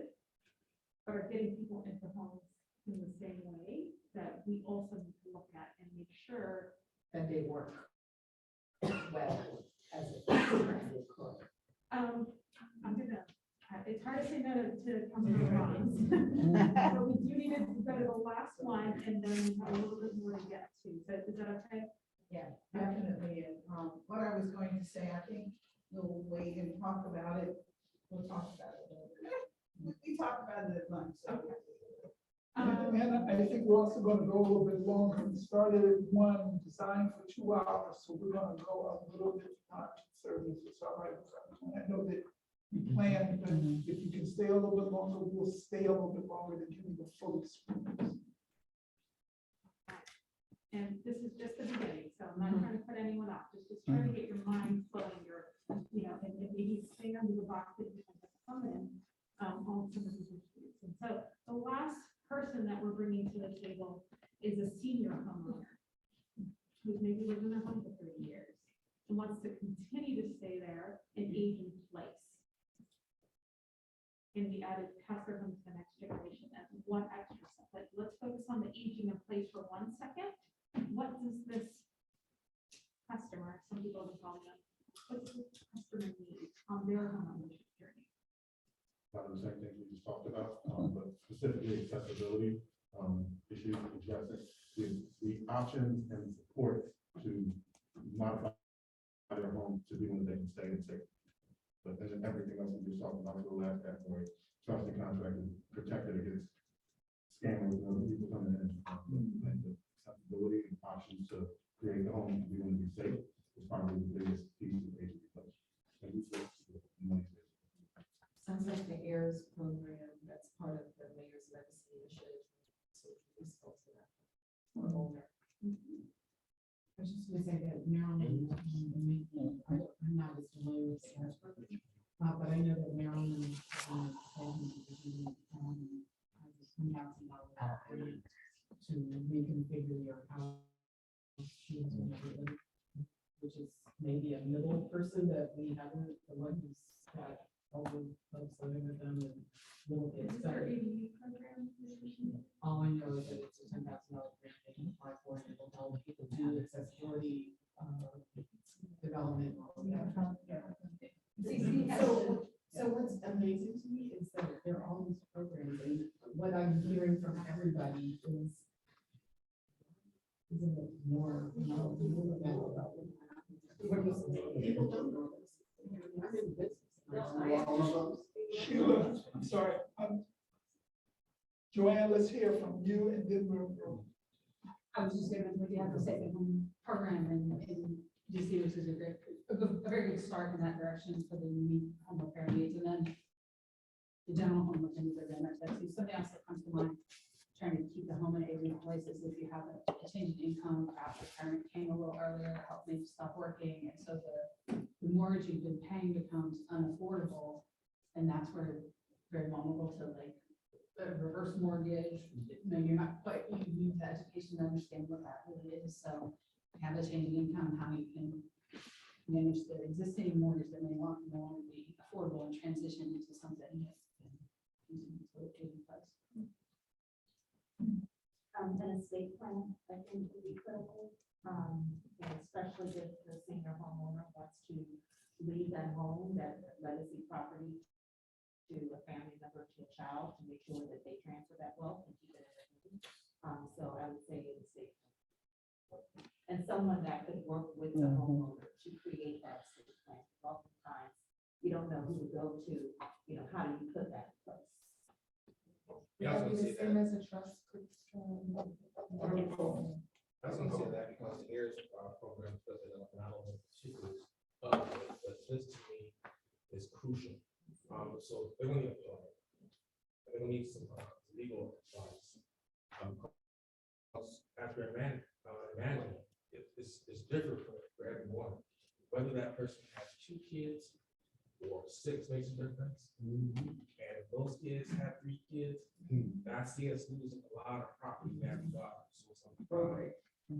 but are getting people into homes in the same way that we also need to look at and make sure that they work well as it could. It's hard to say no to come to the lines. So we do need to go to the last one and then we have a little bit more to get to. So is that okay? Yeah, definitely. And what I was going to say, I think we'll wait and talk about it. We'll talk about it. We talked about it at lunch. So. Okay. And I think we're also going to go a little bit longer. We started at 1, designed for 2 hours, so we're going to go a little bit time service. It's all right. I know that we planned, but if you can stay a little bit longer, we'll stay a little bit longer to give you the full experience. And this is just the beginning, so I'm not trying to put anyone off, just trying to get your mind flowing, and maybe stay under the box that you have to come in on some of these issues. And so the last person that we're bringing to the table is a senior homeowner who's maybe lived in their home for 30 years and wants to continue to stay there and age in place. And be added, pass their home to the next generation as one extra step. But let's focus on the aging in place for 1 second. What does this customer, some people have called them, what does this customer need on their homeownership journey? The same things we just talked about, but specifically accessibility issues, addressing the options and support to modify their home to be one that they about the last that point, trusted contract is protected against scammers and other people coming in. And the accessibility and options to create the home you want to be safe is probably the biggest piece of age replacement. And we focus on the money. Sounds like the AIRS program, that's part of the mayor's legacy initiative. So we spoke to that. Or older. I was just gonna say that Maryland, I'm not as familiar with the AIRS program, but I know that Maryland, has $10,000 grant to reconfigure your house, which is maybe a middle person that we haven't, the one who's got all the folks living with them and little kids. Is there ADU program? All I know is that it's a $10,000 grant they can apply for, and it will help people do accessibility, development. So what's amazing to me is that there are all these programs, and what I'm hearing from everybody is, isn't it more, about what people don't know this. I'm in business. Sheila, I'm sorry. Joanne, let's hear from you and then we'll. I was just gonna, we have the second home program in DC, which is a very good start in that direction for the unique home repair needs, and then the general home repair needs are very much that too. Something else that comes to mind, trying to keep the home in aging places, if you have a change in income, perhaps the parent came a little earlier, helped maybe stop working, and so the mortgage you've been paying becomes unaffordable, and that's where it's very vulnerable to like a reverse mortgage. You know, you're not quite, you need the education to understand what that really is. So have a change in income, how you can manage the existing mortgage that may no longer be affordable and transition into something that can continue to take place. And a estate plan, I think, would be critical, especially if the senior homeowner wants to leave that home, that legacy property to a family member, to a child, to make sure that they transfer that wealth and keep it in their home. So I would say an estate plan. And someone that could work with the homeowner to create that estate plan. Oftentimes, you don't know who to go to, how do you put that in place? Yeah, I was gonna say that. As a trust. I was gonna say that because the AIRS program, because not only particulars, but this to me is crucial. So they're gonna need a plan. They're gonna need some legal advice. After imagine it's different for everyone. Whether that person has 2 kids or 6 makes a difference. And if those kids have 3 kids, I see us losing a lot of property in that regard.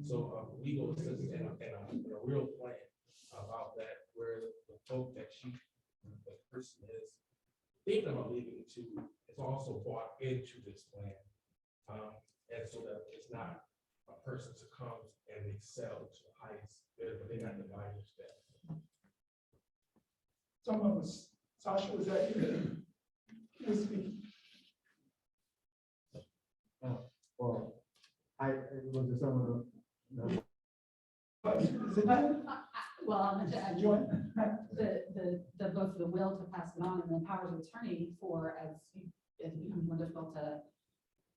So legal assistance and a real plan about that, where the folk that the person is thinking about leaving to is also bought into this plan. And so that it's not a person succumbs and excel to the heights, but they got the values that. Some of us, Sasha, was that you? You were speaking. Well, was there someone? Well, I'm going to add the both the will to pass it on and the powers of attorney for as it becomes more difficult to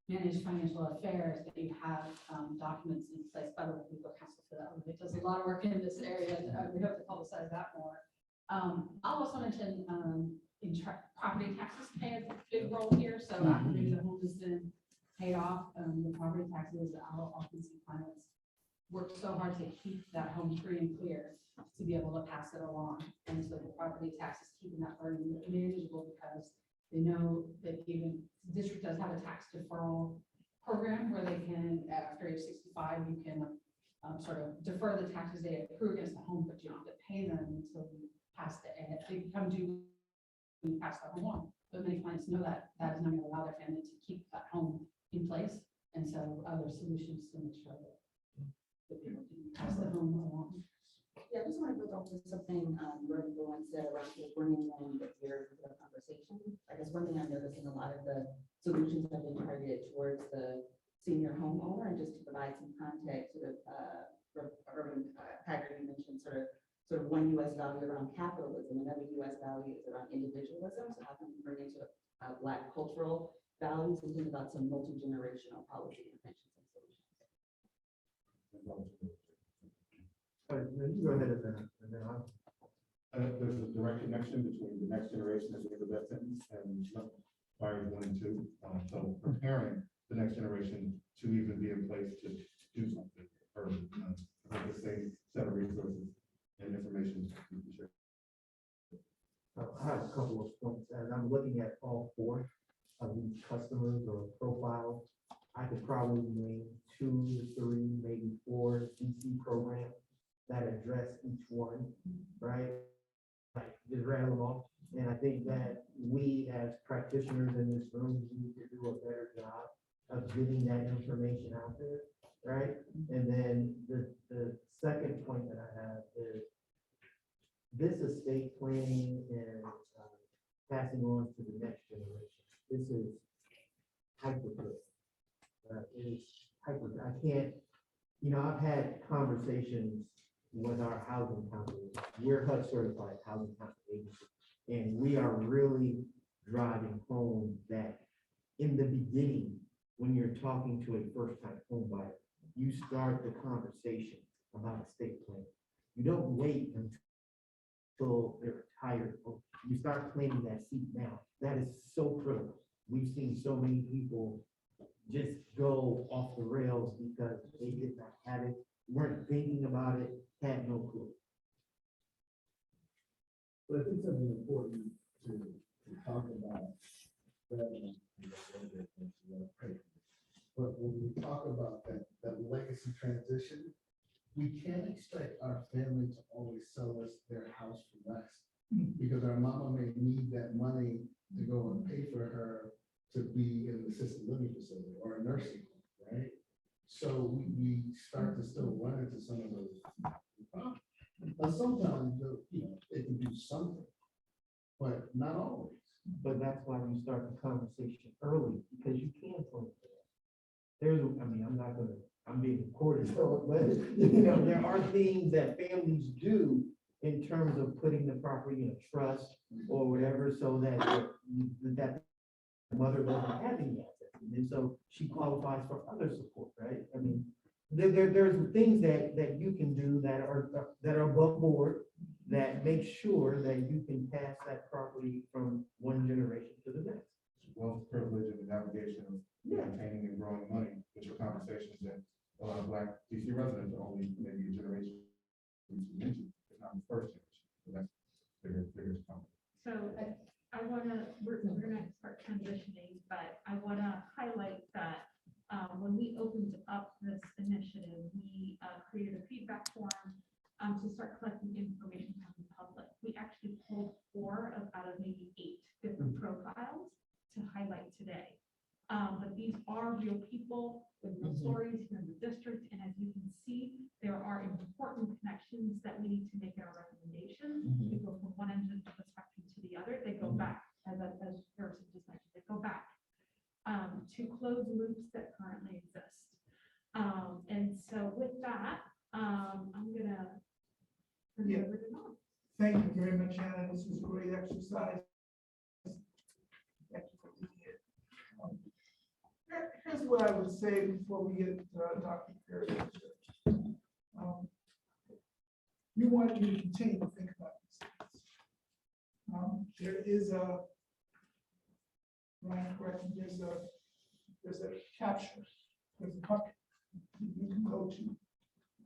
manage financial affairs, that you have documents in place by the legal counsel for that. It does a lot of work in this area. We hope to publicize that more. I'll also mention property taxes play a big role here. So after maybe the home has been paid off, the property taxes, I'll often see clients work so hard to keep that home free and clear to be able to pass it along. And so the property tax is keeping that burden manageable because they know that even the district does have a tax deferral program where they can, after age 65, you can sort of defer the taxes they accrue against the home, but you don't have to pay them until you pass the, and they become due when you pass the home on. But many clients know that that is not going to allow their family to keep that home in place. And so other solutions to make sure that people can pass the home along. Yeah, I just want to build off of something everyone said around bringing in the peers into the conversation. I guess one thing I'm noticing, a lot of the solutions have been targeted towards the senior homeowner, and just to provide some context, sort of, Urban Packer, you mentioned sort of sort of one US value around capitalism, another US value is around individualism. So how can we bring into Black cultural values and think about some multi-generational policy interventions and solutions? You go ahead and then I'll. There's a direct connection between the next generation as we look at that sentence and priorities 1 and 2. So preparing the next generation to even be in place to do something or the same set of resources and information. I have a couple of points, and I'm looking at all 4 of these customers or profiles. I could probably name 2 to 3, maybe 4 DC programs that address each one, right? Like just rattle them off. And I think that we as practitioners in this room need to do a better job of getting that information out there, right? And then the second point that I have is this estate planning and passing on to the next generation. This is hyper good. It is hyper. I can't, I've had conversations with our housing company. We're HUD certified housing company agency, and we are really driving home that in the beginning, when you're talking to a first-time home buyer, you start the conversation about estate planning. You don't wait until they're retired. You start planting that seed now. That is so critical. We've seen so many people just go off the rails because they did not have it, weren't thinking about it, had no clue. But I think something important to talk about, but when we talk about that legacy transition, we can't expect our family to always sell us their house for less, because our mama may need that money to go and pay for her to be in the assisted living facility or a nursing home, right? So we start to still run into some of those problems. Now, sometimes, they can do something, but not always. But that's why you start the conversation early, because you can plan for that. I'm being recorded, so, but, there are things that families do in terms of putting the property in a trust or whatever, so that that mother doesn't have any assets, and so she qualifies for other support, right? I mean, there's things that you can do that are above board that make sure that you can pass that property from one generation to the next. Wealth, privilege, and the navigation of maintaining and growing money, which are conversations that a lot of Black DC residents are only maybe a generation into, if not the first generation. So that's bigger comment. So we're gonna start transitioning, but I wanna highlight that when we opened up this initiative, we created a feedback form to start collecting information from the public. We actually pulled 4 out of maybe 8 different profiles to highlight today. But these are real people with real stories here in the district, and as you can see, there are important connections that we need to make in our recommendations. We go from one end of the spectrum to the other. They go back, as Harrison just mentioned, they go back to close loops that currently exist. And so with that, I'm gonna turn it over to Norm. Thank you very much, Hannah. This was a great exercise. Thank you for being here. Here's what I would say before we get Dr. Perry. We want you to continue to think about these things. There is Ryan, correct me, there's a capture, there's a bucket you can go to.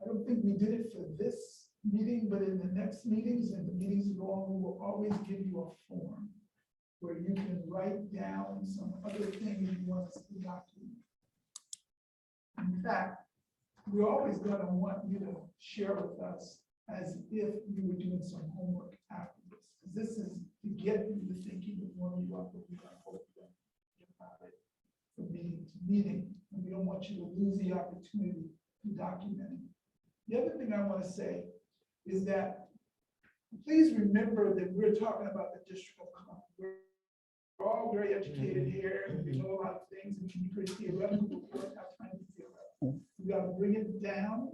I don't think we did it for this meeting, but in the next meetings and the meetings that go on, we will always give you a form where you can write down some other things you want us to document. In fact, we're always going to want you to share with us as if you were doing some homework after this. This is to get you to thinking and warm you up, but we are hoping about it from meeting to meeting. And we don't want you to lose the opportunity to document it. The other thing I want to say is that please remember that we're talking about the District of Columbia. We're all very educated here, and we know a lot of things, and we can be pretty theoretical, but we don't have time to be theoretical. We got to bring it down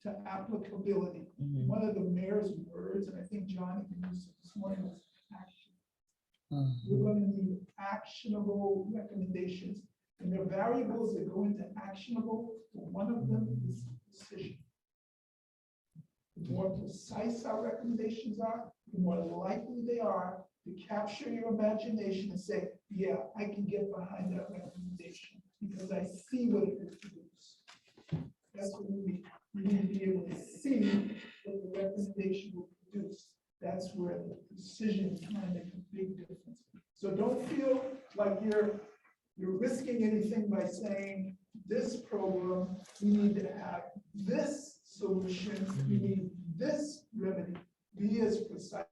to applicability. one of the mayor's words, and I think Johnny used it this morning, was action. We're gonna need actionable recommendations, and there are variables that go into actionable. One of them is decision. The more precise our recommendations are, the more likely they are to capture your imagination and say, yeah, I can get behind that recommendation because I see what it will produce. That's what we need. We need to be able to see what the recommendation will produce. That's where the decision can make a big difference. So don't feel like you're risking anything by saying this program, we need to have this solution, we need this remedy. Be as precise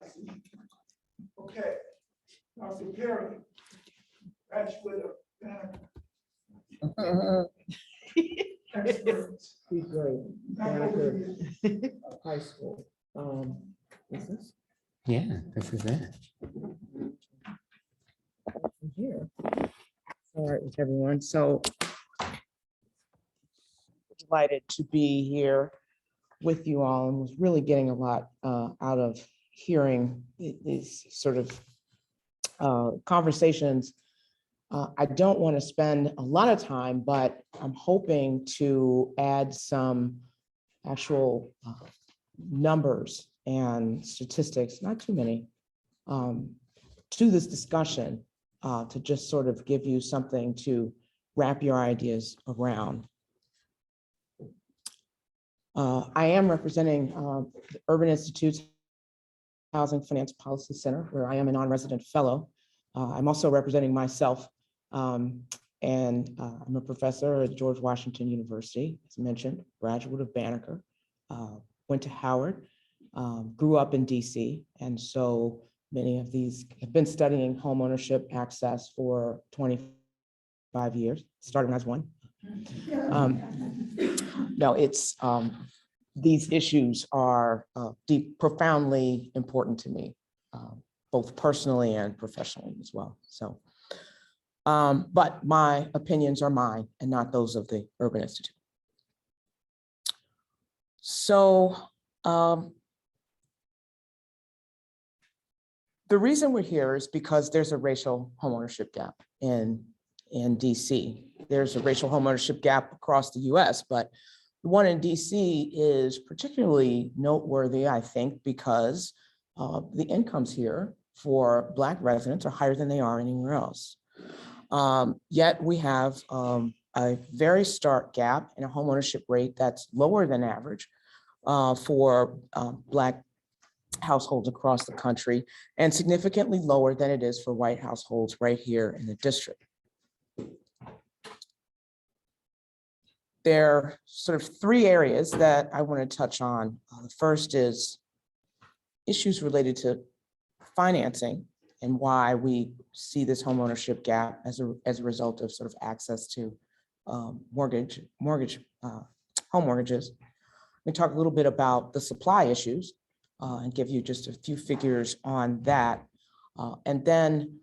as you can. Okay, Dr. Perry, graduate of Banneker. Experts. He's great. Banneker High School. Is this Yeah, this is it. here? All right, with everyone. So delighted to be here with you all and was really getting a lot out of hearing these sort of conversations. I don't want to spend a lot of time, but I'm hoping to add some actual numbers and statistics, not too many, to this discussion to just sort of give you something to wrap your ideas around. I am representing the Urban Institute's Housing Finance Policy Center, where I am a non-resident fellow. I'm also representing myself, and I'm a professor at George Washington University, as mentioned, graduate of Banneker, went to Howard, grew up in DC, and so many of these have been studying homeownership access for 25 years, started when I was one. No, it's these issues are profoundly important to me, both personally and professionally as well. So, but my opinions are mine and not those of the Urban Institute. So the reason we're here is because there's a racial homeownership gap in DC. There's a racial homeownership gap across the US, but the one in DC is particularly noteworthy, I think, because the incomes here for Black residents are higher than they are anywhere else. Yet we have a very stark gap in a homeownership rate that's lower than average for Black households across the country and significantly lower than it is for white households right here in the district. There are sort of three areas that I want to touch on. The first is issues related to financing and why we see this homeownership gap as a result of sort of access to home mortgages. We talk a little bit about the supply issues and give you just a few figures on that. And then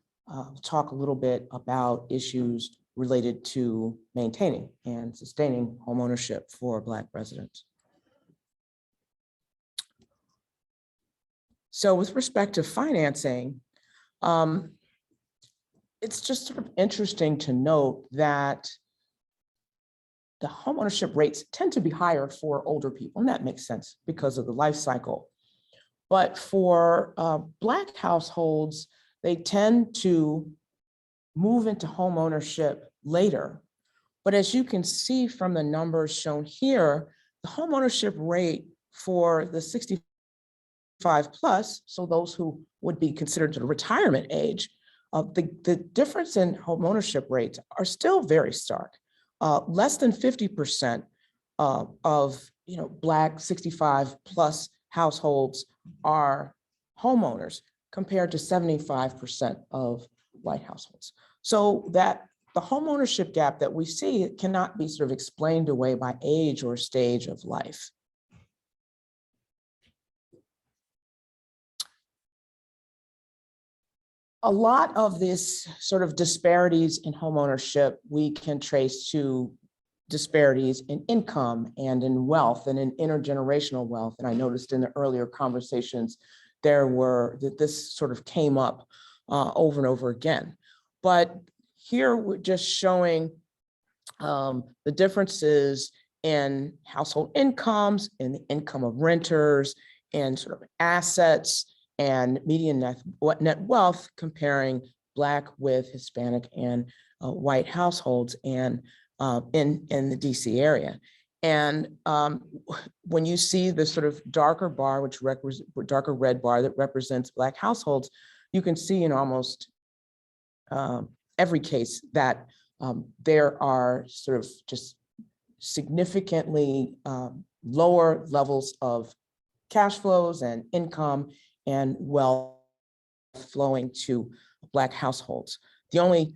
talk a little bit about issues related to maintaining and sustaining homeownership for Black residents. So with respect to financing, it's just sort of interesting to note that the homeownership rates tend to be higher for older people, and that makes sense because of the life cycle. But for Black households, they tend to move into homeownership later. But as you can see from the numbers shown here, the homeownership rate for the 65 plus, so those who would be considered to the retirement age, the difference in homeownership rates are still very stark. Less than 50% of Black 65 plus households are homeowners compared to 75% of white households. So that the homeownership gap that we see cannot be sort of explained away by age or stage of life. A lot of this sort of disparities in homeownership we can trace to disparities in income and in wealth and in intergenerational wealth. And I noticed in the earlier conversations, that this sort of came up over and over again. But here we're just showing the differences in household incomes, in the income of renters, and sort of assets and median net wealth, comparing Black with Hispanic and white households and in the DC area. And when you see the sort of darker bar, darker red bar that represents Black households, you can see in almost every case that there are sort of just significantly lower levels of cash flows and income and wealth flowing to Black households. The only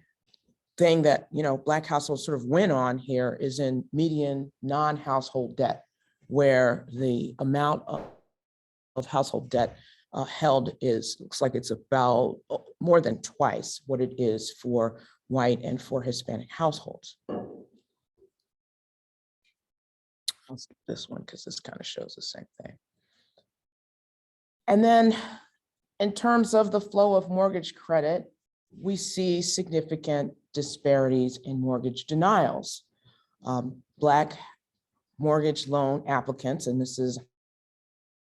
thing that Black households sort of win on here is in median non-household debt, where the amount of household debt held looks like it's about more than twice what it is for white and for Hispanic households. I'll skip this one because this kind of shows the same thing. And then in terms of the flow of mortgage credit, we see significant disparities in mortgage denials. Black mortgage loan applicants, and this is, I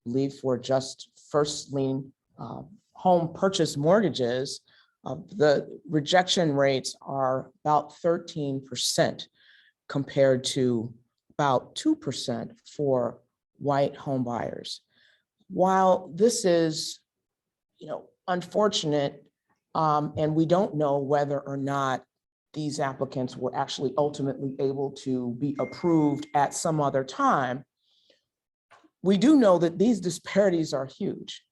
believe, for just first lien home purchase mortgages, the rejection rates are about 13% compared to about 2% for white home buyers. While this is, unfortunate, and we don't know whether or not these applicants were actually ultimately able to be approved at some other time, we do know that these disparities are huge.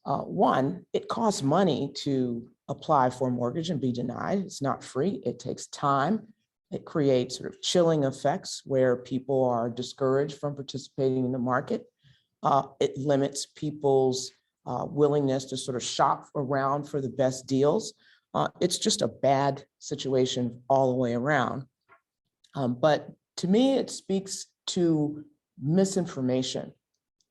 One, it costs money to apply for a mortgage and be denied. It's not free. It takes time. It creates sort of chilling effects where people are discouraged from participating in the market. It limits people's willingness to sort of shop around for the best deals. It's just a bad situation all the way around. But to me, it speaks to misinformation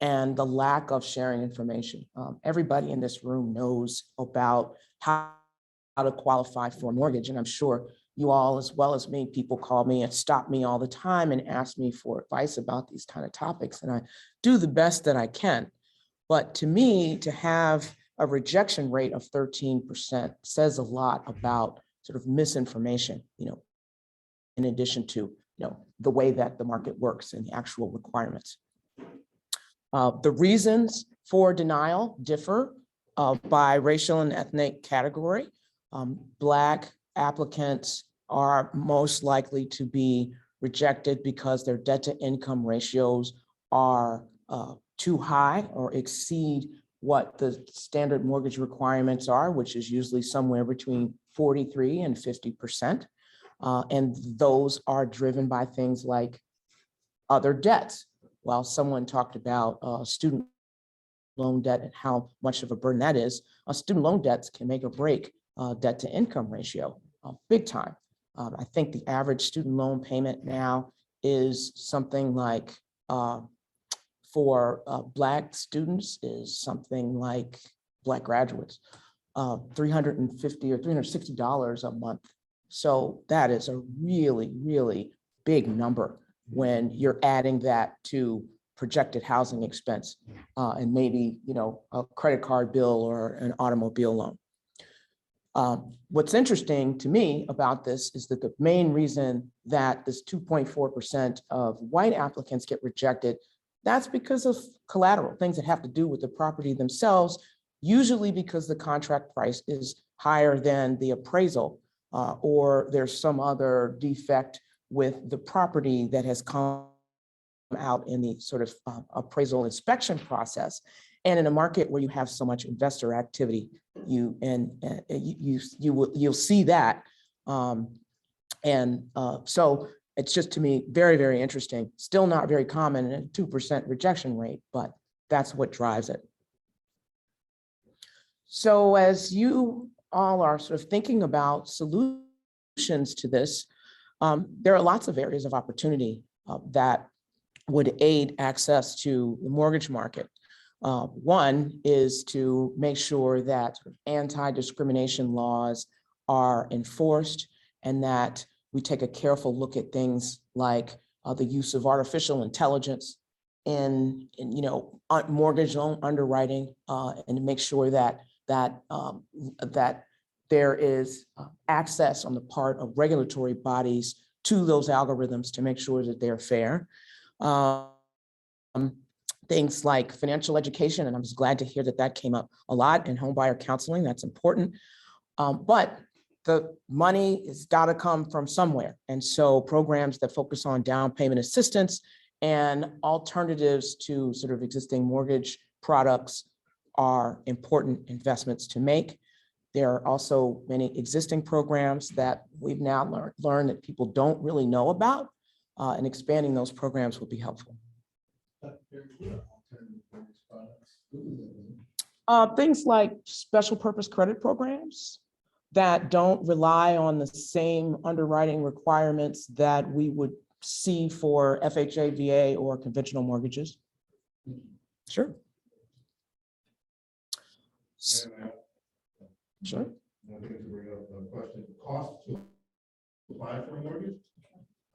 and the lack of sharing information. Everybody in this room knows about how to qualify for a mortgage, and I'm sure you all, as well as me, people call me and stop me all the time and ask me for advice about these kind of topics, and I do the best that I can. But to me, to have a rejection rate of 13% says a lot about sort of misinformation, in addition to, the way that the market works and the actual requirements. The reasons for denial differ by racial and ethnic category. Black applicants are most likely to be rejected because their debt to income ratios are too high or exceed what the standard mortgage requirements are, which is usually somewhere between 43 and 50%. And those are driven by things like other debts. While someone talked about student loan debt and how much of a burden that is, student loan debts can make or break debt to income ratio big time. I think the average student loan payment now is something like, for Black students, is something like Black graduates, $350 or $360 a month. So that is a really, really big number when you're adding that to projected housing expense and maybe, a credit card bill or an automobile loan. What's interesting to me about this is that the main reason that this 2.4% of white applicants get rejected, that's because of collateral, things that have to do with the property themselves, usually because the contract price is higher than the appraisal, or there's some other defect with the property that has come out in the sort of appraisal inspection process. And in a market where you have so much investor activity, you'll see that. So it's just, to me, very, very interesting. Still not very common, and a 2% rejection rate, but that's what drives it. So as you all are sort of thinking about solutions to this, There are lots of areas of opportunity that would aid access to the mortgage market. One is to make sure that anti-discrimination laws are enforced and that we take a careful look at things like the use of artificial intelligence in mortgage loan underwriting, and to make sure that there is access on the part of regulatory bodies to those algorithms to make sure that they're fair. Things like financial education, and I'm just glad to hear that that came up a lot in homebuyer counseling. That's important. But the money has got to come from somewhere. And so programs that focus on down payment assistance and alternatives to sort of existing mortgage products are important investments to make. There are also many existing programs that we've now learned that people don't really know about, and expanding those programs will be helpful. Things like special purpose credit programs that don't rely on the same underwriting requirements that we would see for FHA, VA, or conventional mortgages. Sure. Sure. I think to bring up a question, cost to apply for a mortgage.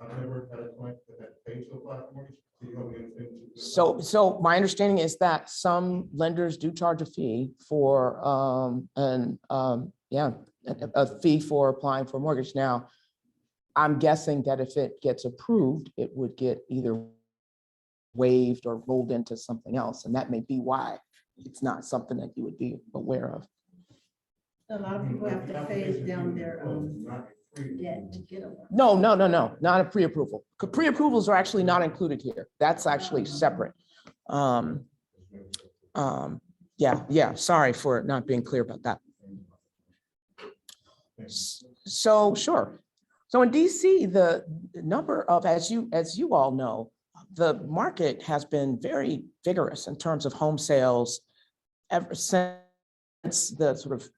I've never had a client that had paid to apply for a mortgage. So my understanding is that some lenders do charge a fee for a fee for applying for a mortgage. Now, I'm guessing that if it gets approved, it would get either waived or rolled into something else, and that may be why it's not something that you would be aware of. A lot of people have to phase down their debt to get a loan. No, not a pre-approval. Pre-approvals are actually not included here. That's actually separate. Yeah, sorry for not being clear about that. So sure. So in DC, the number of, as you all know, the market has been very vigorous in terms of home sales ever since the sort of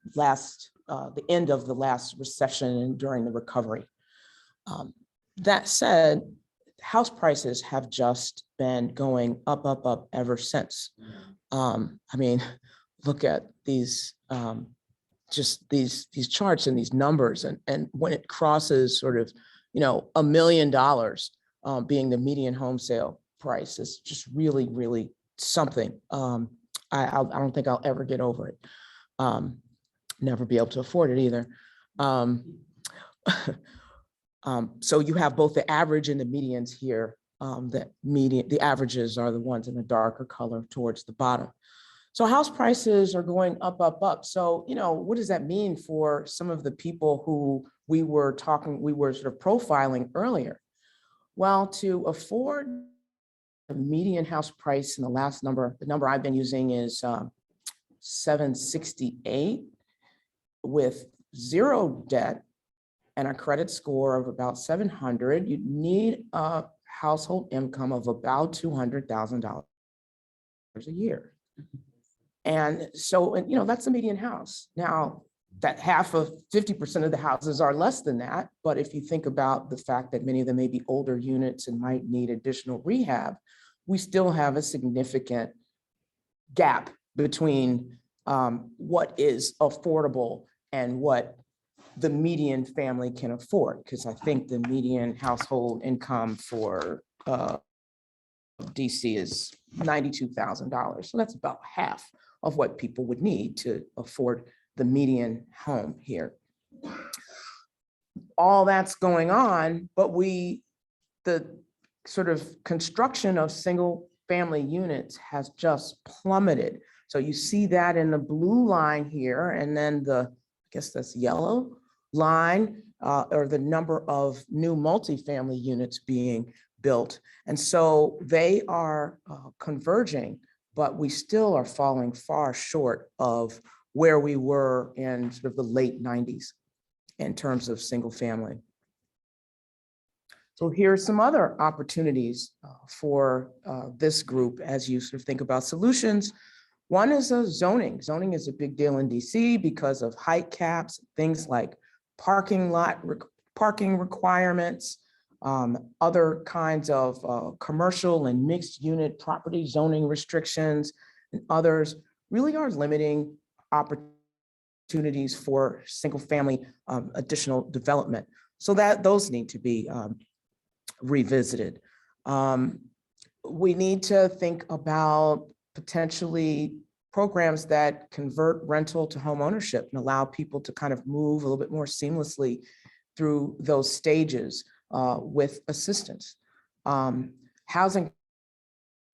the end of the last recession and during the recovery. That said, house prices have just been going up ever since. I mean, look at these, just these charts and these numbers, and when it crosses sort of, $1 million being the median home sale price is just really, really something. I don't think I'll ever get over it. Never be able to afford it either. So you have both the average and the medians here. The averages are the ones in the darker color towards the bottom. So house prices are going up. So, what does that mean for some of the people who we were sort of profiling earlier? Well, to afford the median house price in the last number, the number I've been using is 768 with zero debt and a credit score of about 700, you'd need a household income of about $200,000 a year. And so, that's a median house. Now, that 50% of the houses are less than that. But if you think about the fact that many of them may be older units and might need additional rehab, we still have a significant gap between what is affordable and what the median family can afford. Because I think the median household income for DC is $92,000. So that's about half of what people would need to afford the median home here. All that's going on, but the sort of construction of single family units has just plummeted. So you see that in the blue line here, and then I guess that's yellow line, or the number of new multifamily units being built. And so they are converging, but we still are falling far short of where we were in sort of the late 90s in terms of single family. So here are some other opportunities for this group as you sort of think about solutions. One is zoning. Zoning is a big deal in DC because of height caps, things like parking lot parking requirements, other kinds of commercial and mixed unit property zoning restrictions, and others really are limiting opportunities for single family additional development. So that those need to be revisited. We need to think about potentially programs that convert rental to home ownership and allow people to kind of move a little bit more seamlessly through those stages with assistance. Housing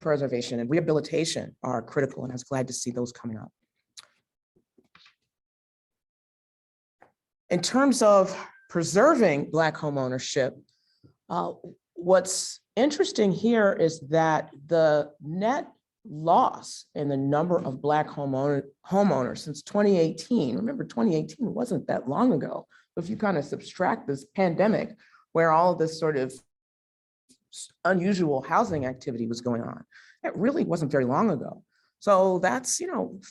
preservation and rehabilitation are critical, and I was glad to see those coming up. In terms of preserving Black home ownership, what's interesting here is that the net loss in the number of Black homeowners since 2018, remember 2018 wasn't that long ago. If you kind of subtract this pandemic where all of this sort of unusual housing activity was going on, it really wasn't very long ago. So that's,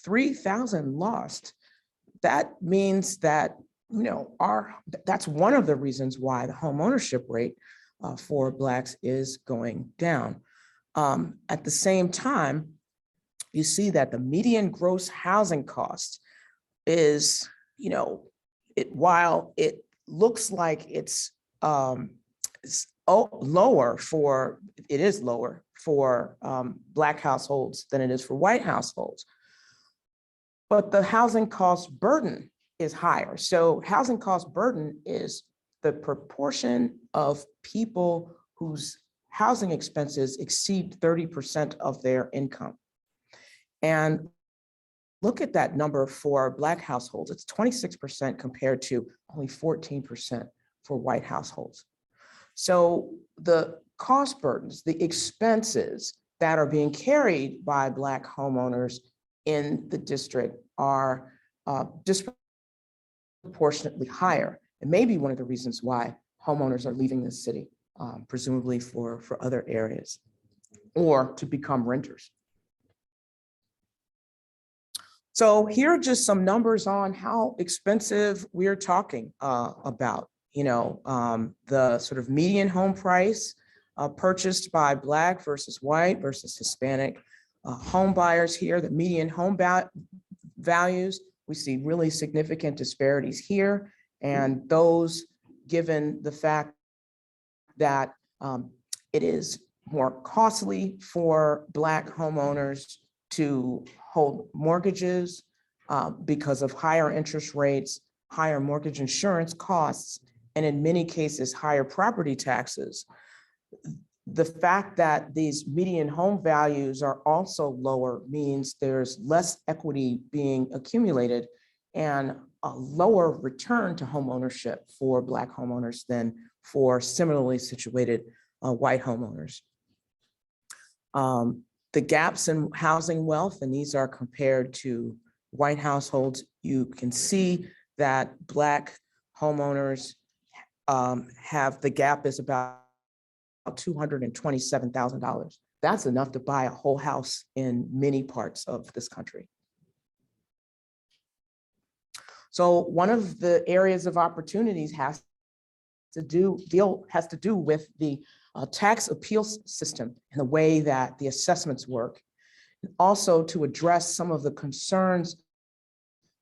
3,000 lost. That means that, that's one of the reasons why the home ownership rate for Blacks is going down. At the same time, you see that the median gross housing cost is, while it looks like it's lower for Black households than it is for white households, but the housing cost burden is higher. So housing cost burden is the proportion of people whose housing expenses exceed 30% of their income. And look at that number for Black households. It's 26% compared to only 14% for white households. So the cost burdens, the expenses that are being carried by Black homeowners in the district are disproportionately higher. It may be one of the reasons why homeowners are leaving the city, presumably for other areas or to become renters. So here are just some numbers on how expensive we're talking about. The sort of median home price purchased by Black versus white versus Hispanic home buyers here, the median home values. We see really significant disparities here, and those given the fact that it is more costly for Black homeowners to hold mortgages because of higher interest rates, higher mortgage insurance costs, and in many cases, higher property taxes. The fact that these median home values are also lower means there's less equity being accumulated and a lower return to home ownership for Black homeowners than for similarly situated white homeowners. The gaps in housing wealth, and these are compared to white households, you can see that Black homeowners have, the gap is about $227,000. That's enough to buy a whole house in many parts of this country. So one of the areas of opportunities has to do with the tax appeal system and the way that the assessments work, and also to address some of the concerns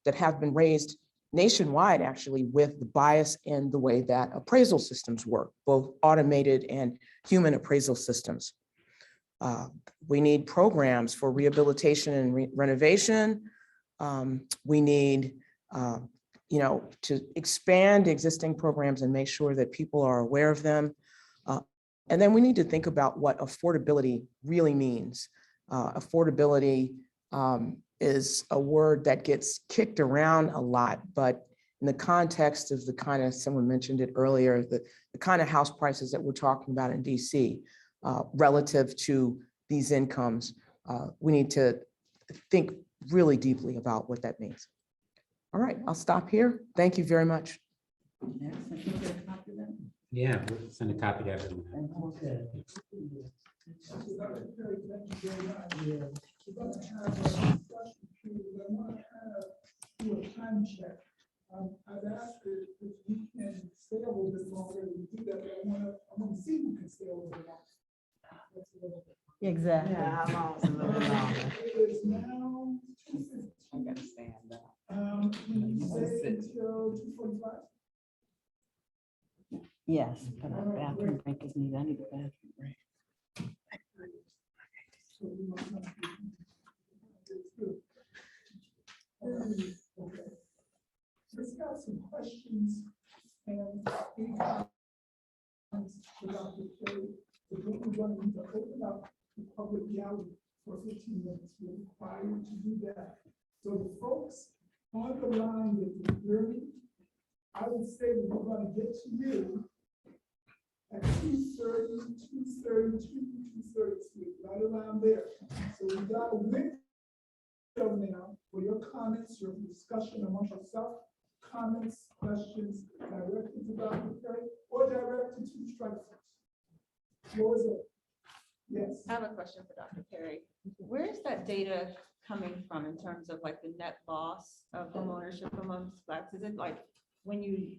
that have been raised nationwide, actually, with the bias in the way that appraisal systems work, both automated and human appraisal systems. We need programs for rehabilitation and renovation. We need to expand existing programs and make sure that people are aware of them. And then we need to think about what affordability really means. Affordability is a word that gets kicked around a lot, but in the context of the kind of, someone mentioned it earlier, the kind of house prices that we're talking about in DC relative to these incomes, we need to think really deeply about what that means. All right, I'll stop here. Thank you very much. Yeah, we'll send a copy to everyone. Okay. Do a time check. I've asked if we can stay a little bit longer. wanna see who can stay over there. That's a little bit. Exactly. Yeah, how long is it living longer? It is now 2:15. I gotta stand up. You say until 2:45? Yes, but a bathroom break is needed. I need a bathroom break. So we want something. It's good. Okay. Let's got some questions and any comments about the play. The book we're going to need to open up the public gallery for 15 minutes. We're required to do that. So the folks on the line that you hear me, I would say that we're going to get to you at 2:30, 2:33, right around there. So we got a window now for your comments, your discussion amongst yourself, comments, questions directed to Dr. Perry or directed to the strike force. What was it? Yes. I have a question for Dr. Perry. Where is that data coming from in terms of like the net loss of homeownership amongst Blacks? Is it like when you,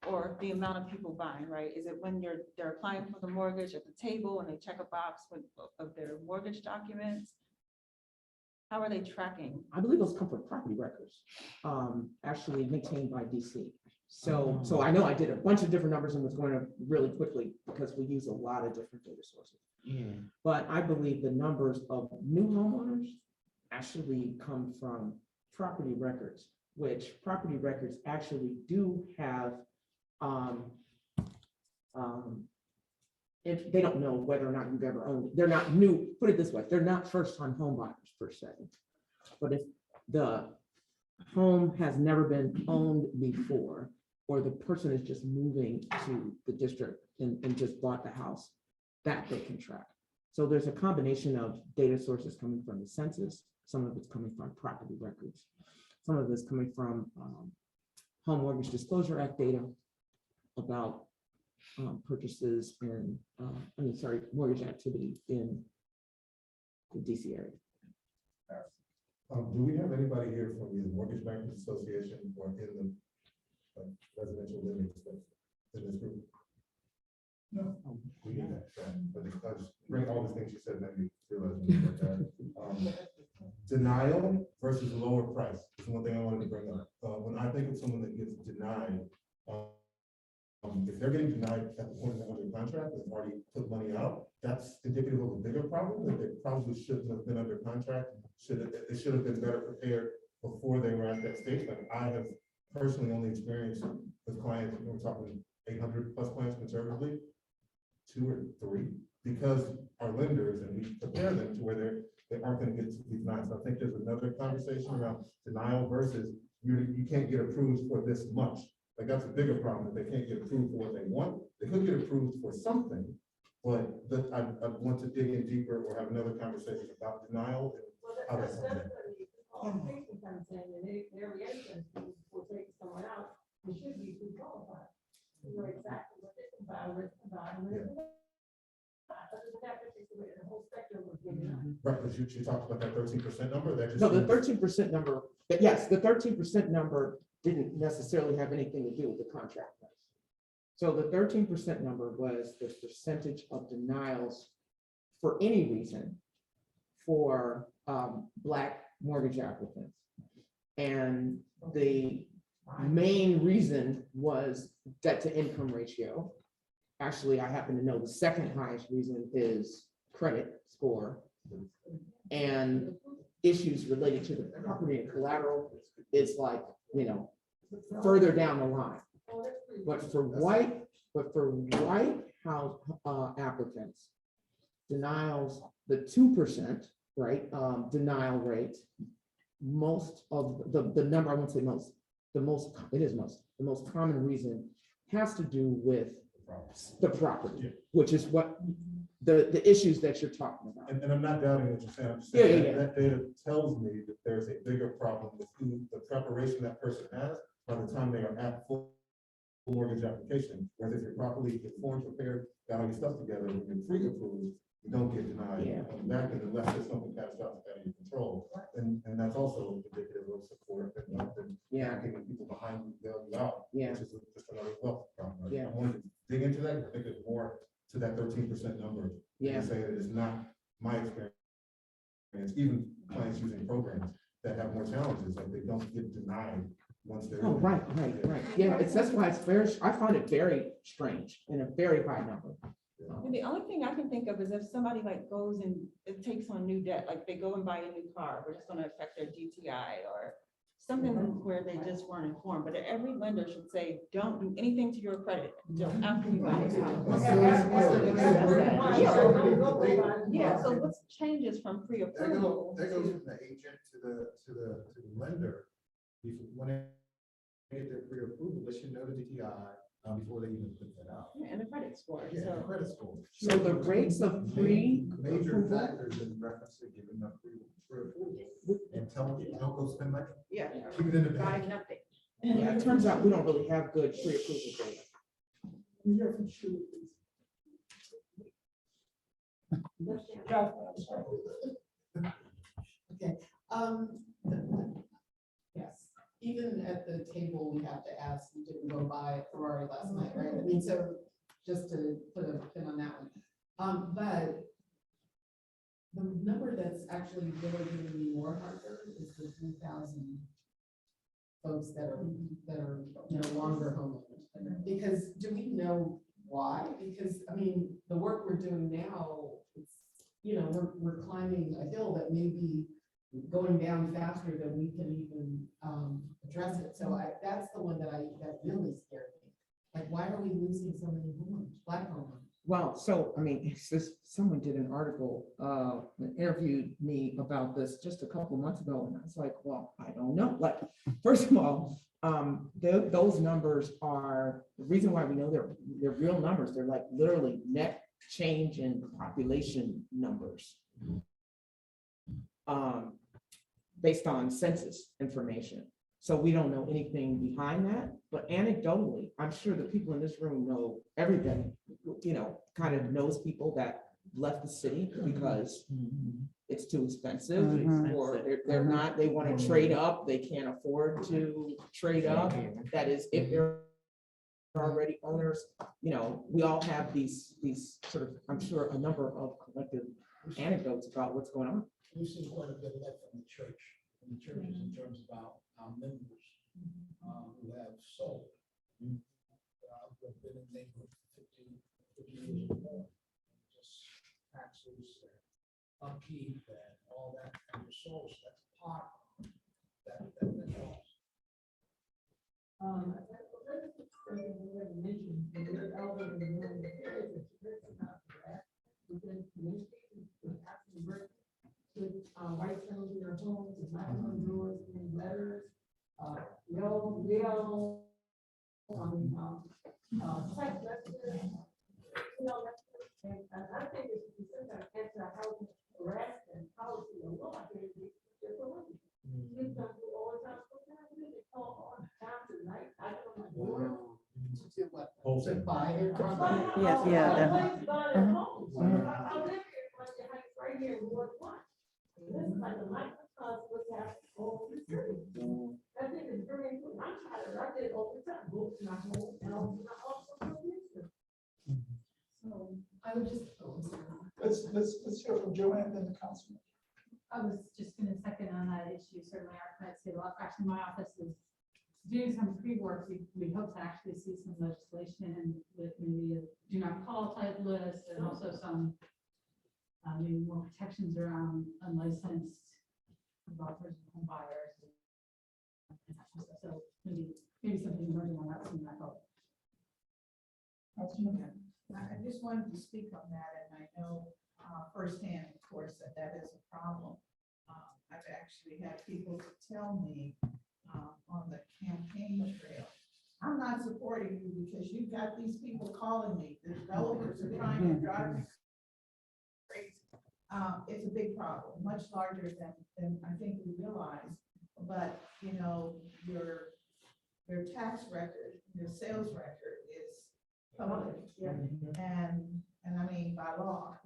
or the amount of people buying, right? Is it when they're applying for the mortgage at the table and they check a box of their mortgage documents? How are they tracking? I believe those come from property records, actually maintained by DC. So I know I did a bunch of different numbers and was going to really quickly because we use a lot of different data sources. Yeah. But I believe the numbers of new homeowners actually come from property records, which property records actually do have, if they don't know whether or not you've ever owned it. They're not new, put it this way, they're not first-time home buyers per se. But if the home has never been owned before, or the person is just moving to the district and just bought the house, that they can track. So there's a combination of data sources coming from the census, some of it's coming from property records, some of it's coming from Home Mortgage Disclosure Act data about purchases and, mortgage activity in the DC area. Do we have anybody here from the Mortgage Bankers Association or in the residential living space in this group? No. We need that. But because bring all the things you said, maybe realize we need that. Denial versus lower price is one thing I wanted to bring up. When I think of someone that gets denied, if they're getting denied at the point of under contract and already put money out, that's indicative of a bigger problem that they probably shouldn't have been under contract. It should have been better prepared before they were at that stage. Like I have personally only experienced with clients, we're talking 800 plus clients conservatively, 2 or 3, because our lenders and we prepare them to where they aren't going to get to these nines. So I think there's another conversation around denial versus you can't get approved for this much. Like that's a bigger problem that they can't get approved for what they want. They could get approved for something, but I want to dig in deeper or have another conversation about denial and how that's. Their reaction before taking someone out, they should be pre-qualified. They know exactly what they can buy, what they can buy, and what they can buy. Other than that, the whole spectrum was getting up. Right, because you talked about that 13% number. That just No, the 13% number, yes, the 13% number didn't necessarily have anything to do with the contract price. So the 13% number was the percentage of denials for any reason for Black mortgage applicants. And the main reason was debt to income ratio. Actually, I happen to know the second highest reason is credit score. And issues related to the property and collateral is like, further down the line. But for white house applicants, denials, the 2%, right, denial rate, most of the number, I won't say most, the most common reason has to do with the property, which is what the issues that you're talking about. And I'm not doubting what you're saying. I'm just saying that data tells me that there's a bigger problem with the preparation that person has by the time they are at full mortgage application. Whereas if you're properly informed, prepared, got all your stuff together, and you're pre-approved, you don't get denied on the back end unless there's something catastrophic out of your control. And that's also indicative of support and getting people behind you, bail you out, which is just another wealth problem. Right? I wanted to dig into that. I think it more to that 13% number. Yeah. And say that it's not my experience, even clients using programs that have more challenges, like they don't get denied once they're. Oh, in. right. Yeah, that's why it's very, I find it very strange and a very high number. And the only thing I can think of is if somebody like goes and it takes on new debt, like they go and buy a new car, but it's gonna affect their DTI or something where they just weren't informed, but every lender should say, don't do anything to your credit until after you buy the house. Yeah, so what changes from pre-approval? That goes from the agent to the lender. When they get their pre-approval, they should know the DTI before they even put that out. Yeah, and the credit score. Yeah, So credit score. So the rates of Major factors in reference to giving them pre-approval. And tell them, don't go spend money. yeah, Keep it in the buy bank. nothing. Yeah, it turns out we don't really have good pre-approval data. Okay, yes, even at the table, we have to ask, you didn't go buy a Ferrari last night, right? I mean, so just to put a pin on that one. But the number that's actually really giving me more heartburn is the 3,000 folks that are no longer homeowners. Because do we know why? Because, I mean, the work we're doing now, it's, we're climbing a hill that may be going down faster than we can even address it. So that's the one that really scared me. Like, why are we losing so many homeowners, Black homeowners? Well, so, I mean, it's just, someone did an article, interviewed me about this just a couple of months ago, and I was like, well, I don't know. Like, first of all, those numbers are, the reason why we know they're real numbers, they're like literally net change in population numbers. Based on census information. So we don't know anything behind that, but anecdotally, I'm sure the people in this room know everybody, kind of knows people that left the city because it's too expensive, or they're not, they want to trade up, they can't afford to trade up. That is, if they're already owners, we all have these sort of, I'm sure, a number of collective anecdotes about what's going on. We've seen quite a bit of that from the church, in terms of our members who have sold. I've been in the neighborhood for 50 years or more. Just taxes and upkeep and all that, and your soul, so that's part of that cost. White stones in your homes, and not on doors, and letters, sex messages, and I think it's some kind of anti-housing arrest and policy or law, here, just a woman. Kids don't do all the time, they call on time to night, I don't know. To do what? Wholesale. To buy their property? Yes, yeah, I live here, right here in Ward 1. This is like a microcosm of what's happening all over the city. I think it's very important. I'm tired of it. I did it all the time. Go to my home and I also go business. So I would just, Let's hear from Joanne, then the councilman. I was just gonna second on that issue, certainly our clients see a lot, actually, my office is doing some pre-work, we hope to actually see some legislation with maybe a do not call type list, and also some maybe more protections around unlicensed developers and home buyers. So maybe something emerging on that soon, I hope. I just wanted to speak on that, and I know firsthand, of course, that is a problem. I've actually had people tell me on the campaign trail, I'm not supporting you because you've got these people calling me, the developers are trying to drive me crazy. It's a big problem, much larger than I think we realize. But your tax record, your sales record is public, and I mean by law.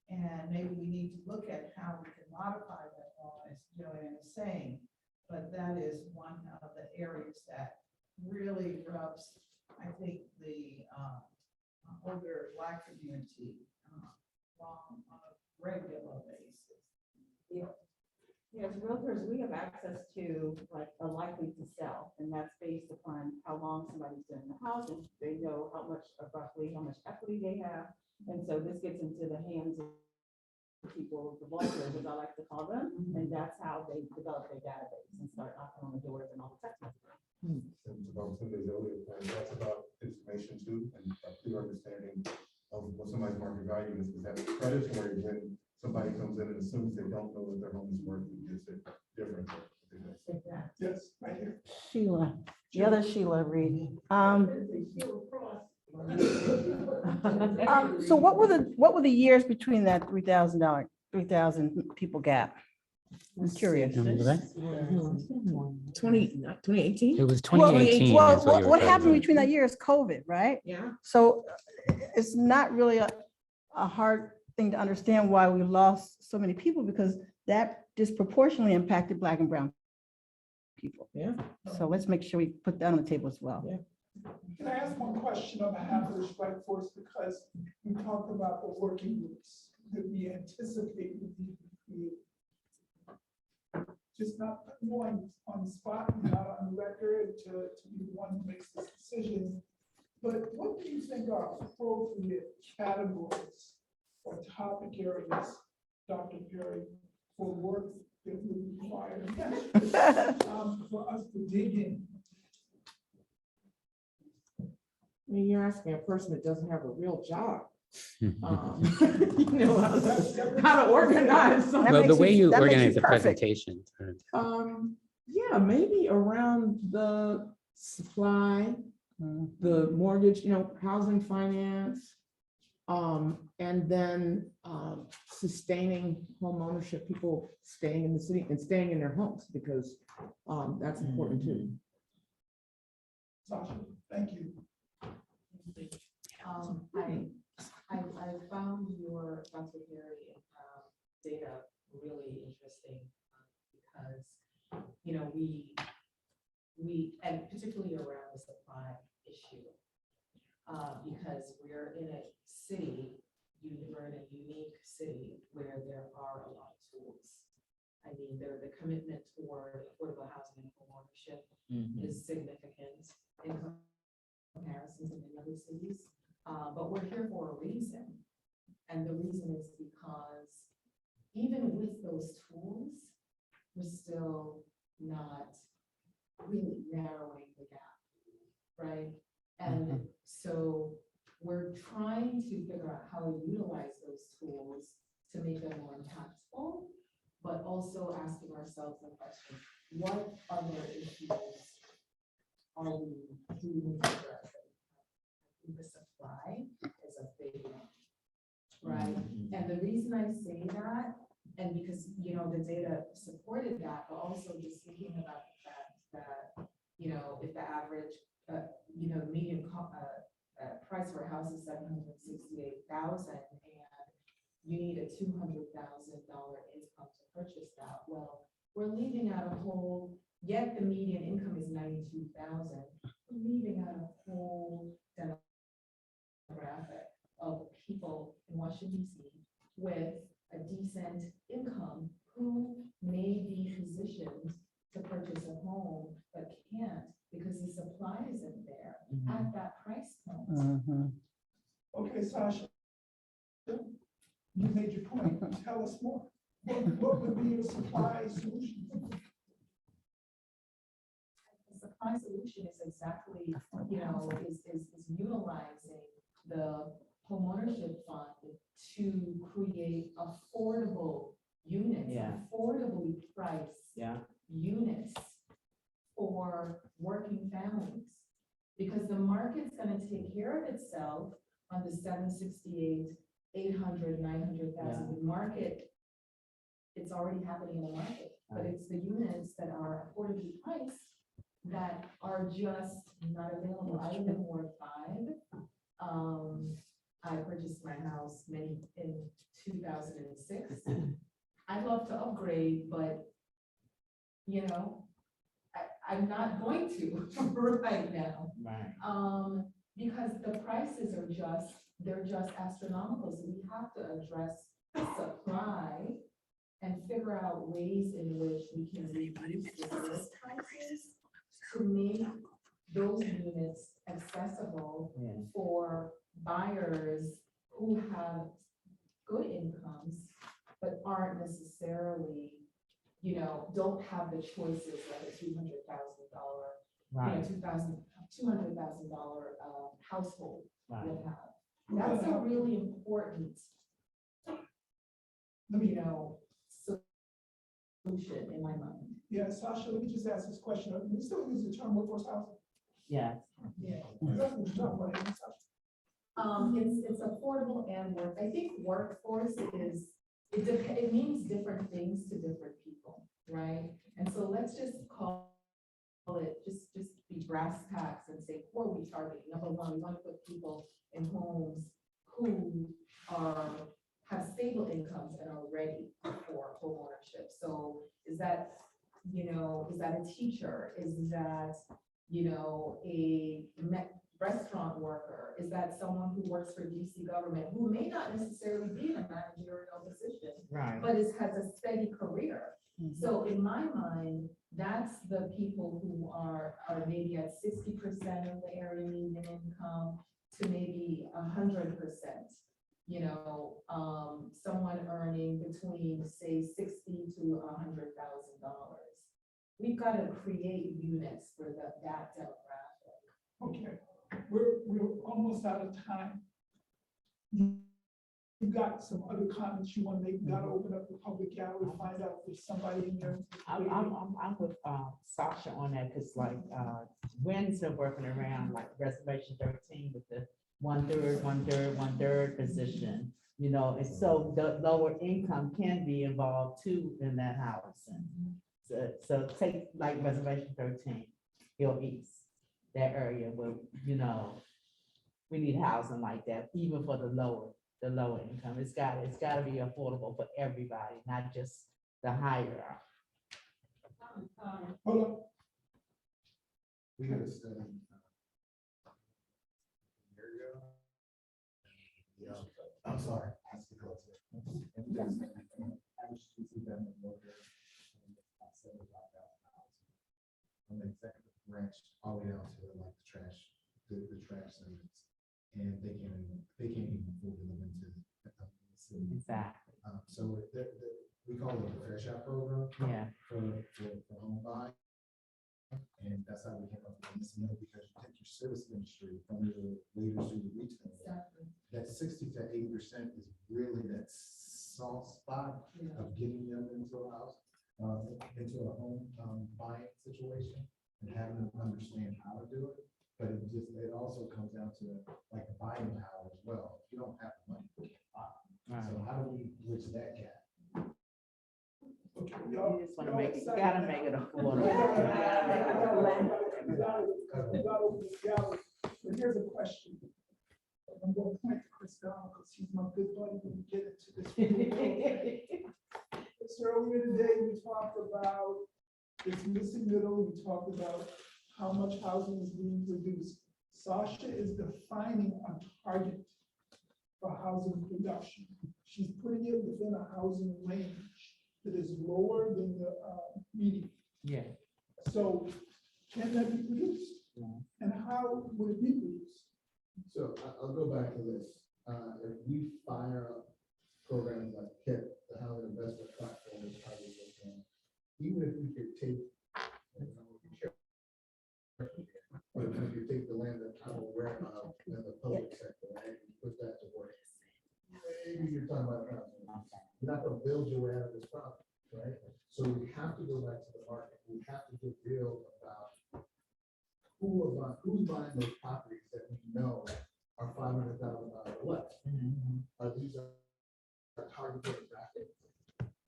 And maybe we need to look at how we can modify that law, as Joanne is saying. But that is one of the areas that really rubs, I think, the older Black community on a regular basis. Yes, realtors, we have access to like a likely to sell, and that's based upon how long somebody's been in the house, and they know how much, roughly how much equity they have. And so this gets into the hands of people, the vultures, as I like to call them, and that's how they develop their database and start knocking on the doors and all the text messages. About Cindy's earlier point, that's about information too, and a clear understanding of what somebody's market value is, because that's predatory when somebody comes in and assumes they don't know what their home is worth and gives it different. Yes, right here. Sheila, the other Sheila Reed. So what were the years between that $3,000 people gap? I'm curious. Remember that? 2018? It was 2018. Well, is what you were what talking happened about. between that year is COVID, right? Yeah. So it's not really a hard thing to understand why we lost so many people, because that disproportionately impacted Black and brown people. Yeah. So let's make sure we put that on the table as well. Yeah. Can I ask one question on behalf of the strike force, because we talked about the working groups that we anticipate would be created. Just not putting you on the spot, not on the record to be the one who makes this decision. But what do you think are appropriate categories or topic areas, Dr. Perry, for work that would require for us to dig in? I mean, you're asking a person that doesn't have a real job. You know, how to organize. Well, the way you organize the presentation. Yeah, maybe around the supply, the mortgage, housing finance, and then sustaining home ownership, people staying in the city and staying in their homes, because that's important too. Sasha, thank you. I found your Dr. Perry data really interesting because, we, and particularly around the supply issue, because we're in a city, we're in a unique city where there are a lot of tools. I mean, the commitment toward affordable housing and homeownership is significant in comparison to many other cities. But we're here for a reason. And the reason is because even with those tools, we're still not really narrowing the gap, right? And so we're trying to figure out how to utilize those tools to make them more impactful, but also asking ourselves the question, what other issues are we doing to address? The supply is a big one, right? And the reason I say that, and because, the data supported that, but also just thinking about the fact that, if the average, the median price for a house is $768,000, and you need a $200,000 income to purchase that, well, we're leaving out a whole, yet the median income is $92,000, we're leaving out a whole demographic of people in Washington, D.C. with a decent income who may be positioned to purchase a home but can't because the supply isn't there at that price point. Okay, Sasha, you made your point. Tell us more. What would be a supply solution? The supply solution is exactly, is utilizing the homeownership fund to create affordable units, affordably priced units for working families. Because the market's going to take care of itself on the 768, 800, 900,000. The market, it's already happening in the market, but it's the units that are affordably priced that are just not available. I live in Ward 5. I purchased my house in 2006. I'd love to upgrade, but I'm not going to right now. Because the prices are just they're just astronomical. So we have to address supply and figure out ways in which we can reduce the list prices to make those units accessible for buyers who have good incomes, but aren't necessarily, you know, don't have the choices like a $200,000, $200,000 household would have. That's a really important, you know, solution in my mind. Yeah, Sasha, let me just ask this question. We still use the term workforce housing? Yes. Yeah. That's what you're talking about, isn't it, Sasha? It's affordable and work. I think workforce is, it means different things to different people, right? And so let's just call it, just be brass tacks and say, who are we targeting? Number one, we want to put people in homes who have stable incomes and are ready for homeownership. So is that, you know, is that a teacher? Is that, you know, a restaurant worker? Is that someone who works for DC government who may not necessarily be in a managerial position, but has a steady career? So in my mind, that's the people who are maybe at 60% of the area median income to maybe 100%. You know, someone earning between say $60,000 to $100,000. We've got to create units for that demographic. Okay, we're almost out of time. You got some other comments you want to make? You got to open up the public gallery, find out if there's somebody in there. I'm with Sasha on that, because like Gwen's been working around like reservation 13 with the one third position, you know, and so the lower income can be involved too in that housing. So take like reservation 13, Hill East, that area where, you know, we need housing like that, even for the lower income. It's got to be affordable for everybody, not just the higher. Hold on. We had a study. I'm sorry. Average two-family mortgage, about $75,000. From the executive branch all the way down to like the trash service, and they can't even afford to live into the city. Exactly. So we call it the Fair Shop program. Yeah. For home buying. And that's how we came up with this, because you take your service industry from your waiters to the retail. Exactly. That 60 to 80% is really that soft spot of getting them into a house, into a home buying situation, and having them understand how to do it. But it also comes down to like the buying power as well. If you don't have the money, you can't buy. So how do we bridge that gap? Okay, You just want to make it, you gotta make it affordable. But here's a question. I'm going to point to Chris Donald because he's my good buddy when we get into this. Just earlier today, we talked about this missing middle. We talked about how much housing is being produced. Sasha is defining a target for housing production. She's putting it within a housing range that is lower than the median. Yeah. So can that be produced? Yeah. And how would it be produced? So I'll go back to this. If we fire up programs like KIP, the Housing Investment Platform, is how we look at, even if we could take, but if you take the land that I'm aware of in the public sector, right, and put that to work, maybe you're talking about housing. You're not going to build your way out of this problem, right? So we have to go back to the market. We have to get real about who's buying those properties that we know are $500,000 less. Are these our target demographic?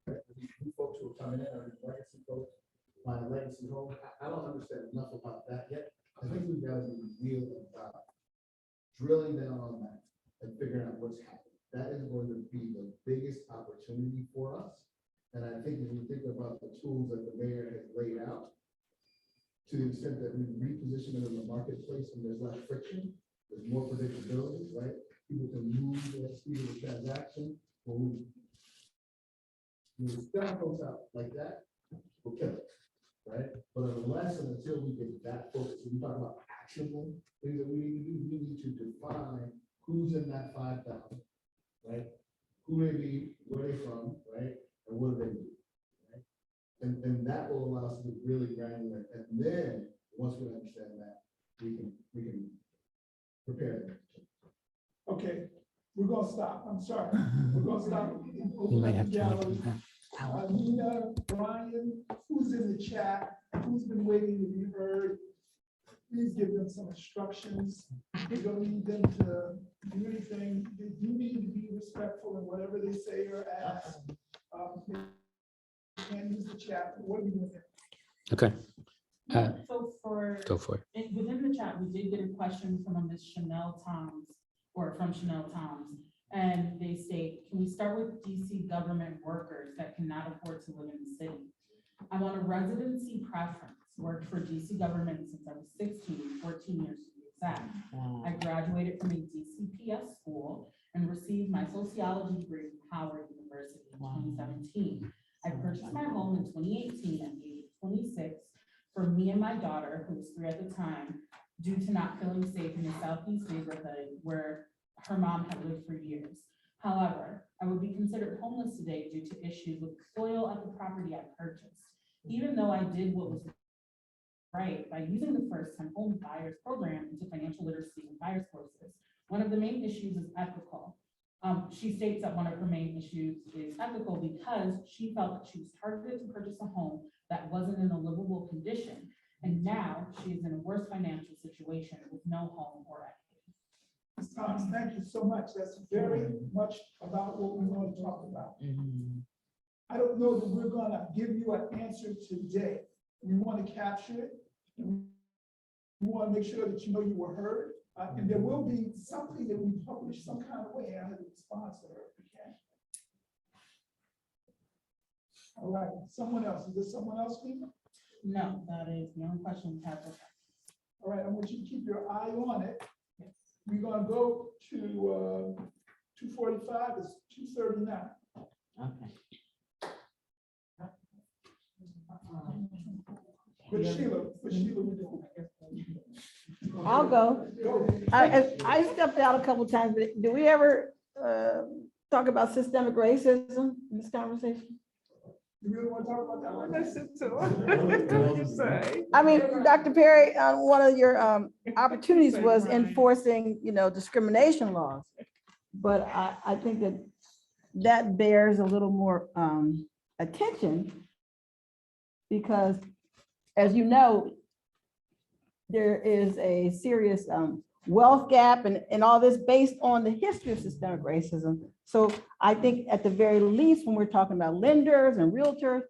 These folks who are coming in are legacy folks, buying legacy homes. I don't understand enough about that yet. I think we've got to be real about drilling down on that and figuring out what's happening. That is going to be the biggest opportunity for us. And I think if you think about the tools that the mayor has laid out, to the extent that we reposition it in the marketplace and there's less friction, there's more predictability, right? people can move at the speed of the transaction, when we sell folks out like that, we'll kill it, right? But unless and until we get that focus, when we talk about actionable things that we need to do, we need to define who's in that 5,000, right? Who may be, where they from, right? And what do they do, right? And that will allow us to be really granular. And then, once we understand that, we can prepare that. Okay, we're gonna stop. I'm sorry. We're gonna stop. You might have to open that. Nina, Brian, who's in the chat, who's been waiting to be heard, please give them some instructions. You don't need them to do anything. They do need to be respectful in whatever they say or ask. And use the chat. What are you doing? Okay. So Go for it. within the chat, we did get a question from a Miss Chanel Toms, or from Chanel Toms. And they state, can we start with DC government workers that cannot afford to live in the city? I'm on a residency preference, worked for DC government since I was 16, 14 years to be exact. I graduated from a DCPS school and received my sociology degree from Howard University in 2017. I purchased my home in 2018 at the age of 26 for me and my daughter, who was 3 at the time, due to not feeling safe in the Southeast neighborhood where her mom had lived for years. However, I would be considered homeless today due to issues with soil at the property I purchased. Even though I did what was right by using the first-time home buyers program into financial literacy and buyers courses, one of the main issues is ethical. She states that one of her main issues is ethical because she felt that she was targeted to purchase a home that wasn't in a livable condition. And now she is in a worse financial situation with no home or equity. Ms. Thomas, thank you so much. That's very much about what we want to talk about. I don't know that we're gonna give you an answer today. We want to capture it. We want to make sure that you know you were heard. And there will be something that we publish some kind of way as a response to her if we can. All right, someone else. Is there someone else, Lena? No, that is the only question we have. All right, I want you to keep your eye on it. We're gonna go to 2:45, it's 2:39. Okay. But Sheila, we do. I'll go. I stepped out a couple of times, but do we ever talk about systemic racism in this conversation? You really want to talk about that? I mean, Dr. Perry, one of your opportunities was enforcing, discrimination laws. But I think that bears a little more attention because, as you know, there is a serious wealth gap and all this based on the history of systemic racism. So I think at the very least, when we're talking about lenders and realtors,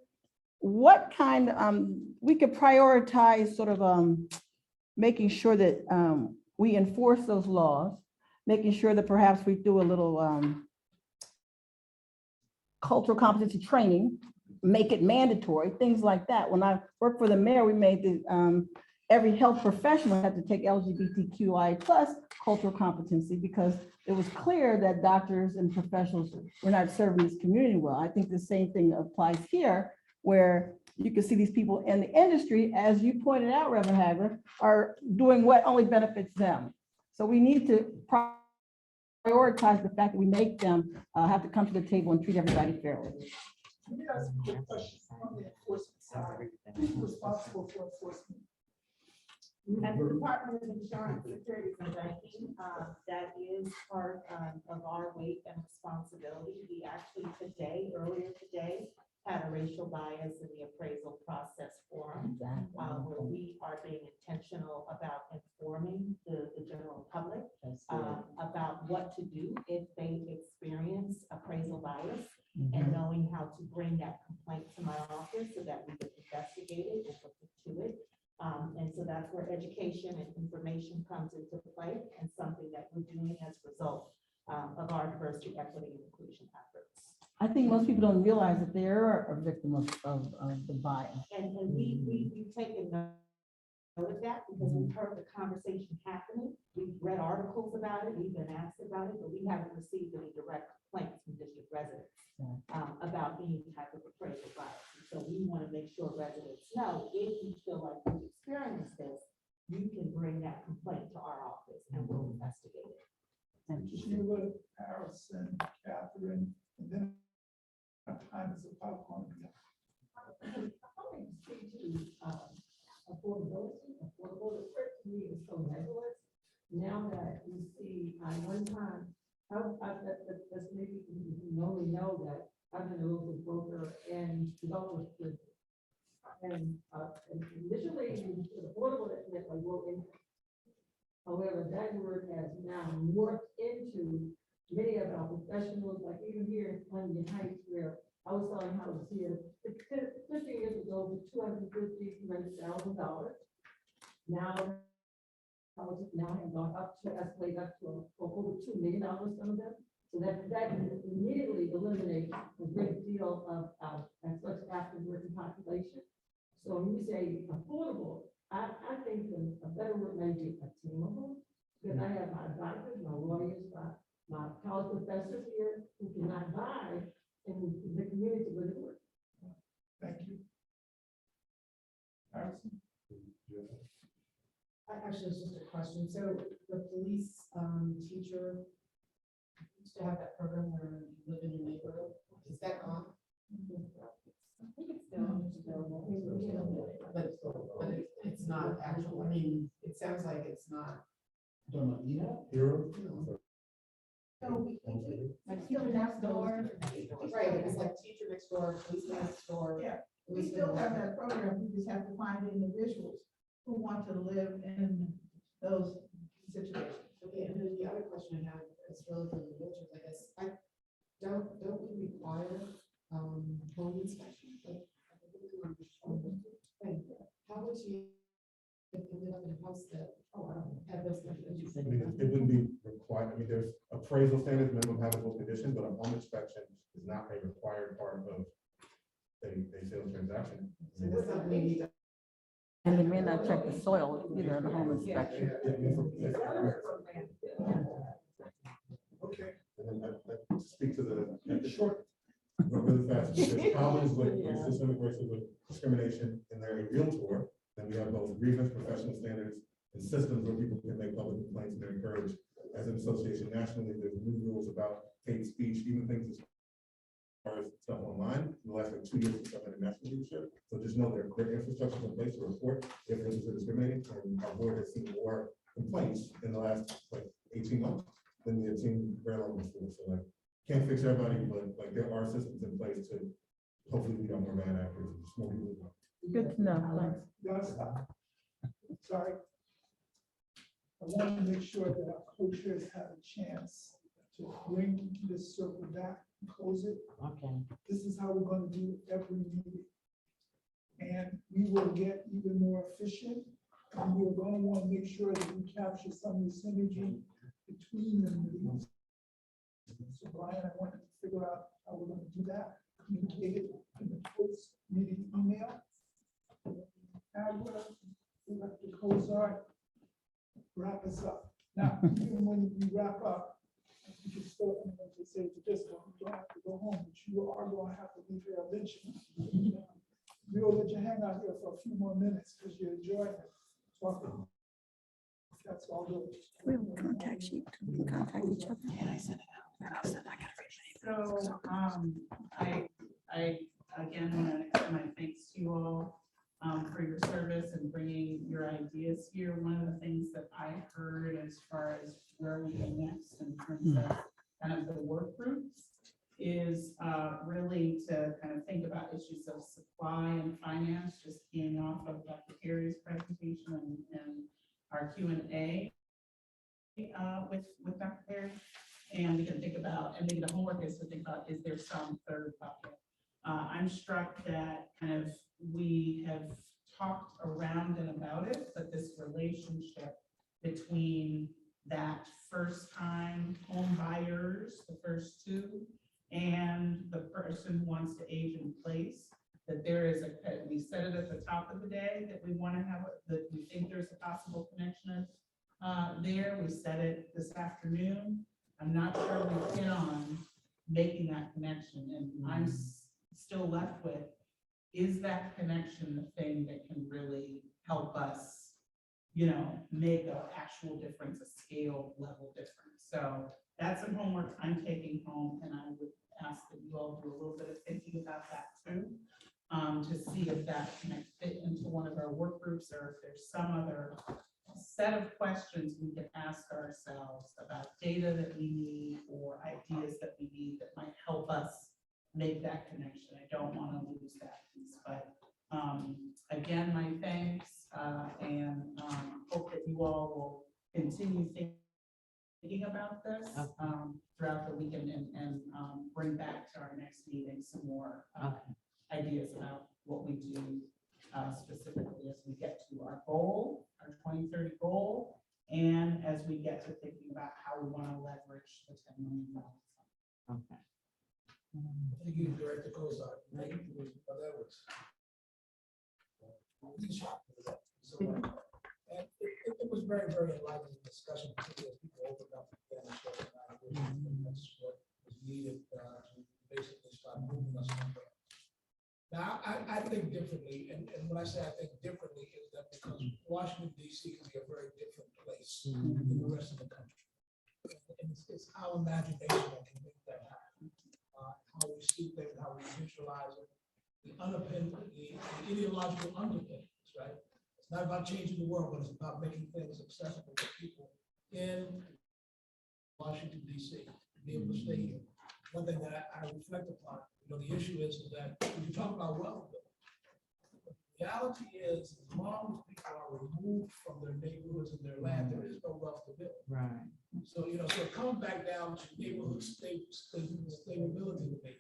what kind we could prioritize sort of making sure that we enforce those laws, making sure that perhaps we do a little cultural competency training, make it mandatory, things like that. When I worked for the mayor, we made the every health professional had to take LGBTQI+ cultural competency because it was clear that doctors and professionals were not serving this community well. I think the same thing applies here, where you can see these people in the industry, as you pointed out, Reverend Hagler, are doing what only benefits them. So we need to prioritize the fact that we make them have to come to the table and treat everybody fairly. Let me ask a quick question on the enforcement side. Who's responsible for enforcement? At the Department of Insurance Securities and Banking, that is part of our weight and responsibility. We actually earlier today, had a racial bias in the appraisal process forum, where we are being intentional about informing the general public about what to do if they experience appraisal bias and knowing how to bring that complaint to my office so that we can investigate it and look into it. And so that's where education and information comes into play and something that we're doing as a result of our diversity, equity, and inclusion efforts. I think most people don't realize that they are a victim of the bias. And we've taken with that because we've heard the conversation happening. We've read articles about it, we've been asked about it, but we haven't received any direct complaints from district residents about any type of appraisal bias. And so we want to make sure residents know if you feel like you've experienced this, you can bring that complaint to our office and we'll investigate it. Sheila, Harrison, Catherine, and then time is a popcorn. Affordable, it first to me is so nebulous. Now that you see, one time, that's maybe you only know that I've been a local broker and developers with, and initially, affordable, that meant like low income. However, that word has now morphed into many of our professionals, like even here in Columbia Heights, where I was selling houses here 50 years ago for $250,000. Now, houses now have gone up to escalate up to over $2 million, some of them. So that immediately eliminates a great deal of such active working population. So when you say affordable, I think a better word may be attainable, because I have my doctors, my lawyers, my college professors here who cannot buy in the community where they work. Thank you. Harrison? Actually, it's just a question. So the police teacher used to have that program where you live in your neighborhood. Is that gone? I think it's still. But it's not actual. I mean, it sounds like it's not. Hero? Like teacher next door. Right, it was like teacher next door, police next door. Yeah, we still have that program, we just have to find individuals who want to live in those situations. Okay, and then the other question I have is relatively realtors, I guess. Don't we require home inspection? Like, how would you if you live in a house that had those conditions? I mean, it wouldn't be required. I mean, there's appraisal standards, minimum habitable condition, but a home inspection is not a required part of a sales transaction. I mean, So that's not maybe. And they may not check the soil either in the home inspection. Okay. And then to speak to the short, but really fast, there's problems with systemic racism, with discrimination, and they're a realtor. Then we have both grievance, professional standards, and systems where people can make public complaints and they're encouraged. As an association nationally, there's new rules about hate speech, even things as far as stuff online. In the last 2 years, we've done national leadership. So just know their infrastructure in place to report if races are discriminating. And our board has seen more complaints in the last 18 months than we had seen very long before. So can't fix everybody, but there are systems in place to hopefully weed out more bad actors and just more people. Good to know, thanks. Sorry. I want to make sure that our co-chairs have a chance to bring this circle back and close it. Okay. This is how we're going to do it every meeting. And we will get even more efficient. And we're going to want to make sure that we capture some of the synergy between the meetings. So Brian, I wanted to figure out how we're going to do that. Communicate it in the post-meeting email. We have to Cozart wrap us up. Now, even when we wrap up, you can still, to say to this one, you don't have to go home, but you are going to have to leave here eventually. We will let you hang out here for a few more minutes because you're enjoying it. Talking. That's all good. We have a contact sheet. We can contact each other. Yeah, I sent it out. So, I again want to extend my thanks to you all for your service and bringing your ideas here. One of the things that I heard as far as where we go next in terms of kind of the work groups is really to kind of think about issues of supply and finance, just keying off of Dr. Terry's presentation and our Q&A with Dr. Terry. And we can think about, and maybe the homework is to think about, is there some third bucket? I'm struck that kind of we have talked around and about it, but this relationship between that first time home buyers, the first two, and the person who wants to age in place, that there is we said it at the top of the day, that we want to have, that we think there's a possible connection there. We said it this afternoon. I'm not sure we hit on making that connection, and I'm still left with, is that connection the thing that can really help us, make an actual difference, a scale level difference? So that's some homework I'm taking home, and I would ask that you all do a little bit of thinking about that too, to see if that can fit into one of our work groups, or if there's some other set of questions we can ask ourselves about data that we need or ideas that we need that might help us make that connection. I don't want to lose that piece, but again, my thanks, and hope that you all will continue thinking about this throughout the weekend, and bring back to our next meeting some more ideas about what we do specifically as we get to our goal, our 2030 goal, and as we get to thinking about how we want to leverage the $10 million. Okay. Thank you, Director Kozak. Thank you, that was. So, and it was very, very enlightening discussion, particularly as people opened up again. So that's what was needed to basically start moving us on. Now, I think differently, and when I say I think differently, is that because Washington, D.C. can be a very different place than the rest of the country. And it's our imagination that can make that happen. How we see things, how we visualize it, the ideological underpinnings, right? It's not about changing the world, but it's about making things accessible to people in Washington, D.C., to be able to stay here. One thing that I reflect upon, the issue is that when you talk about wealth, the reality is, as long as people are removed from their neighborhoods and their land, there is no wealth to build. Right. So, so it comes back down to neighborhood stability to me,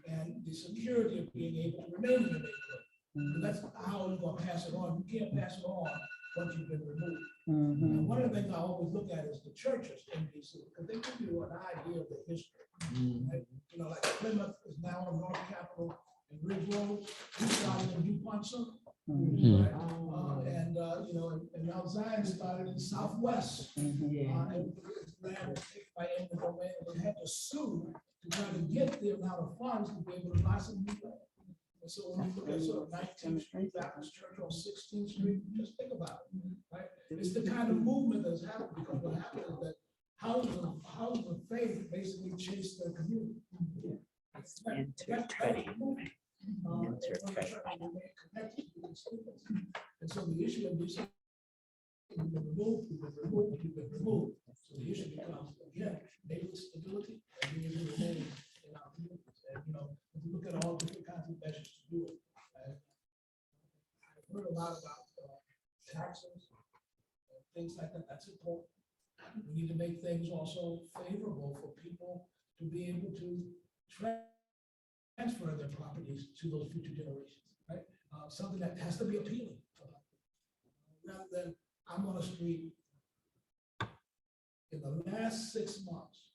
and the security of being able to remain in the neighborhood. And that's how you're gonna pass it on. You can't pass it on once you've been removed. And one of the things I always look at is the churches in DC, because they give you an idea of the history. Right? Like Plymouth is now a North Capitol, and Ridge Road, we started in DuPont Circle. Right? And Mount Zion started in Southwest. And land was taken by eminent domain, and they had to sue to try to get the amount of funds to be able to buy some new land. And so when you look at sort of 19th Street Baptist Church on 16th Street, just think about it, right? It's the kind of movement that's happened, because what happened is that houses of faith basically chase their community. And so the issue of this, you've been removed. So the issue becomes, again, neighborhood stability and being able to remain in our communities. And if you look at all different kinds of measures to do it. I've heard a lot about taxes and things like that. That's important. We need to make things also favorable for people to be able to transfer their properties to those future generations, right? Something that has to be appealing. Rather than, I'm on a street, in the last 6 months,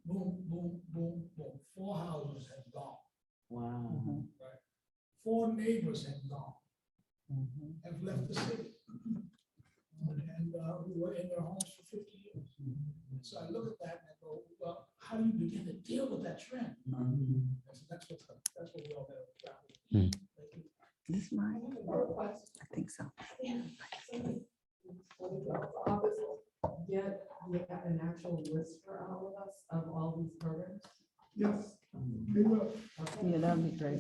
boom, boom, boom, boom, 4 houses have gone. Wow. Right? 4 neighbors have gone, have left the city. And who were in their homes for 50 years. So I look at that and I go, well, how do you begin to deal with that trend? And so that's what we all got. Is mine? I think so. Get an actual list for all of us of all these programs? Yes, they will. Yeah, that'd be great.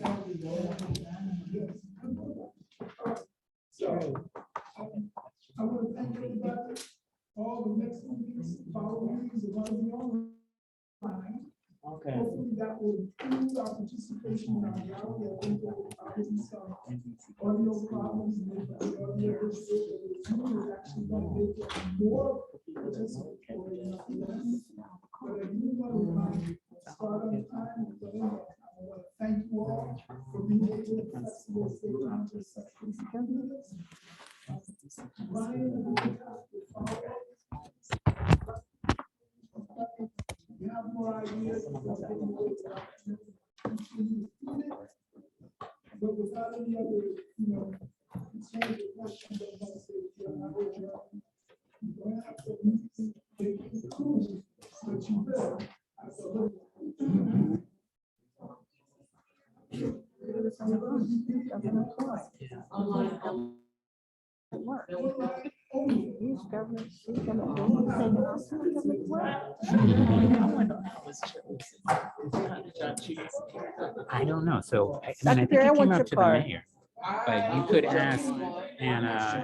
So, I want to thank everybody, all the next meetings, following meetings, are going to be online. Okay. Hopefully that will improve our participation in our gallery. I think there will probably be some audio problems, and if the audio is actually going to make it more participatory enough for us. But I do want to remind you, start on time, and I want to thank you all for being able to flexible stay around to such candidates. Ryan, you have more ideas. But without any other, concerns or questions that want to say, I would, perhaps at least take the conclusion that you felt. Absolutely. I don't know. So I mean, I Dr. think Perry, I it came want out your to the card. mayor, but you could ask Anna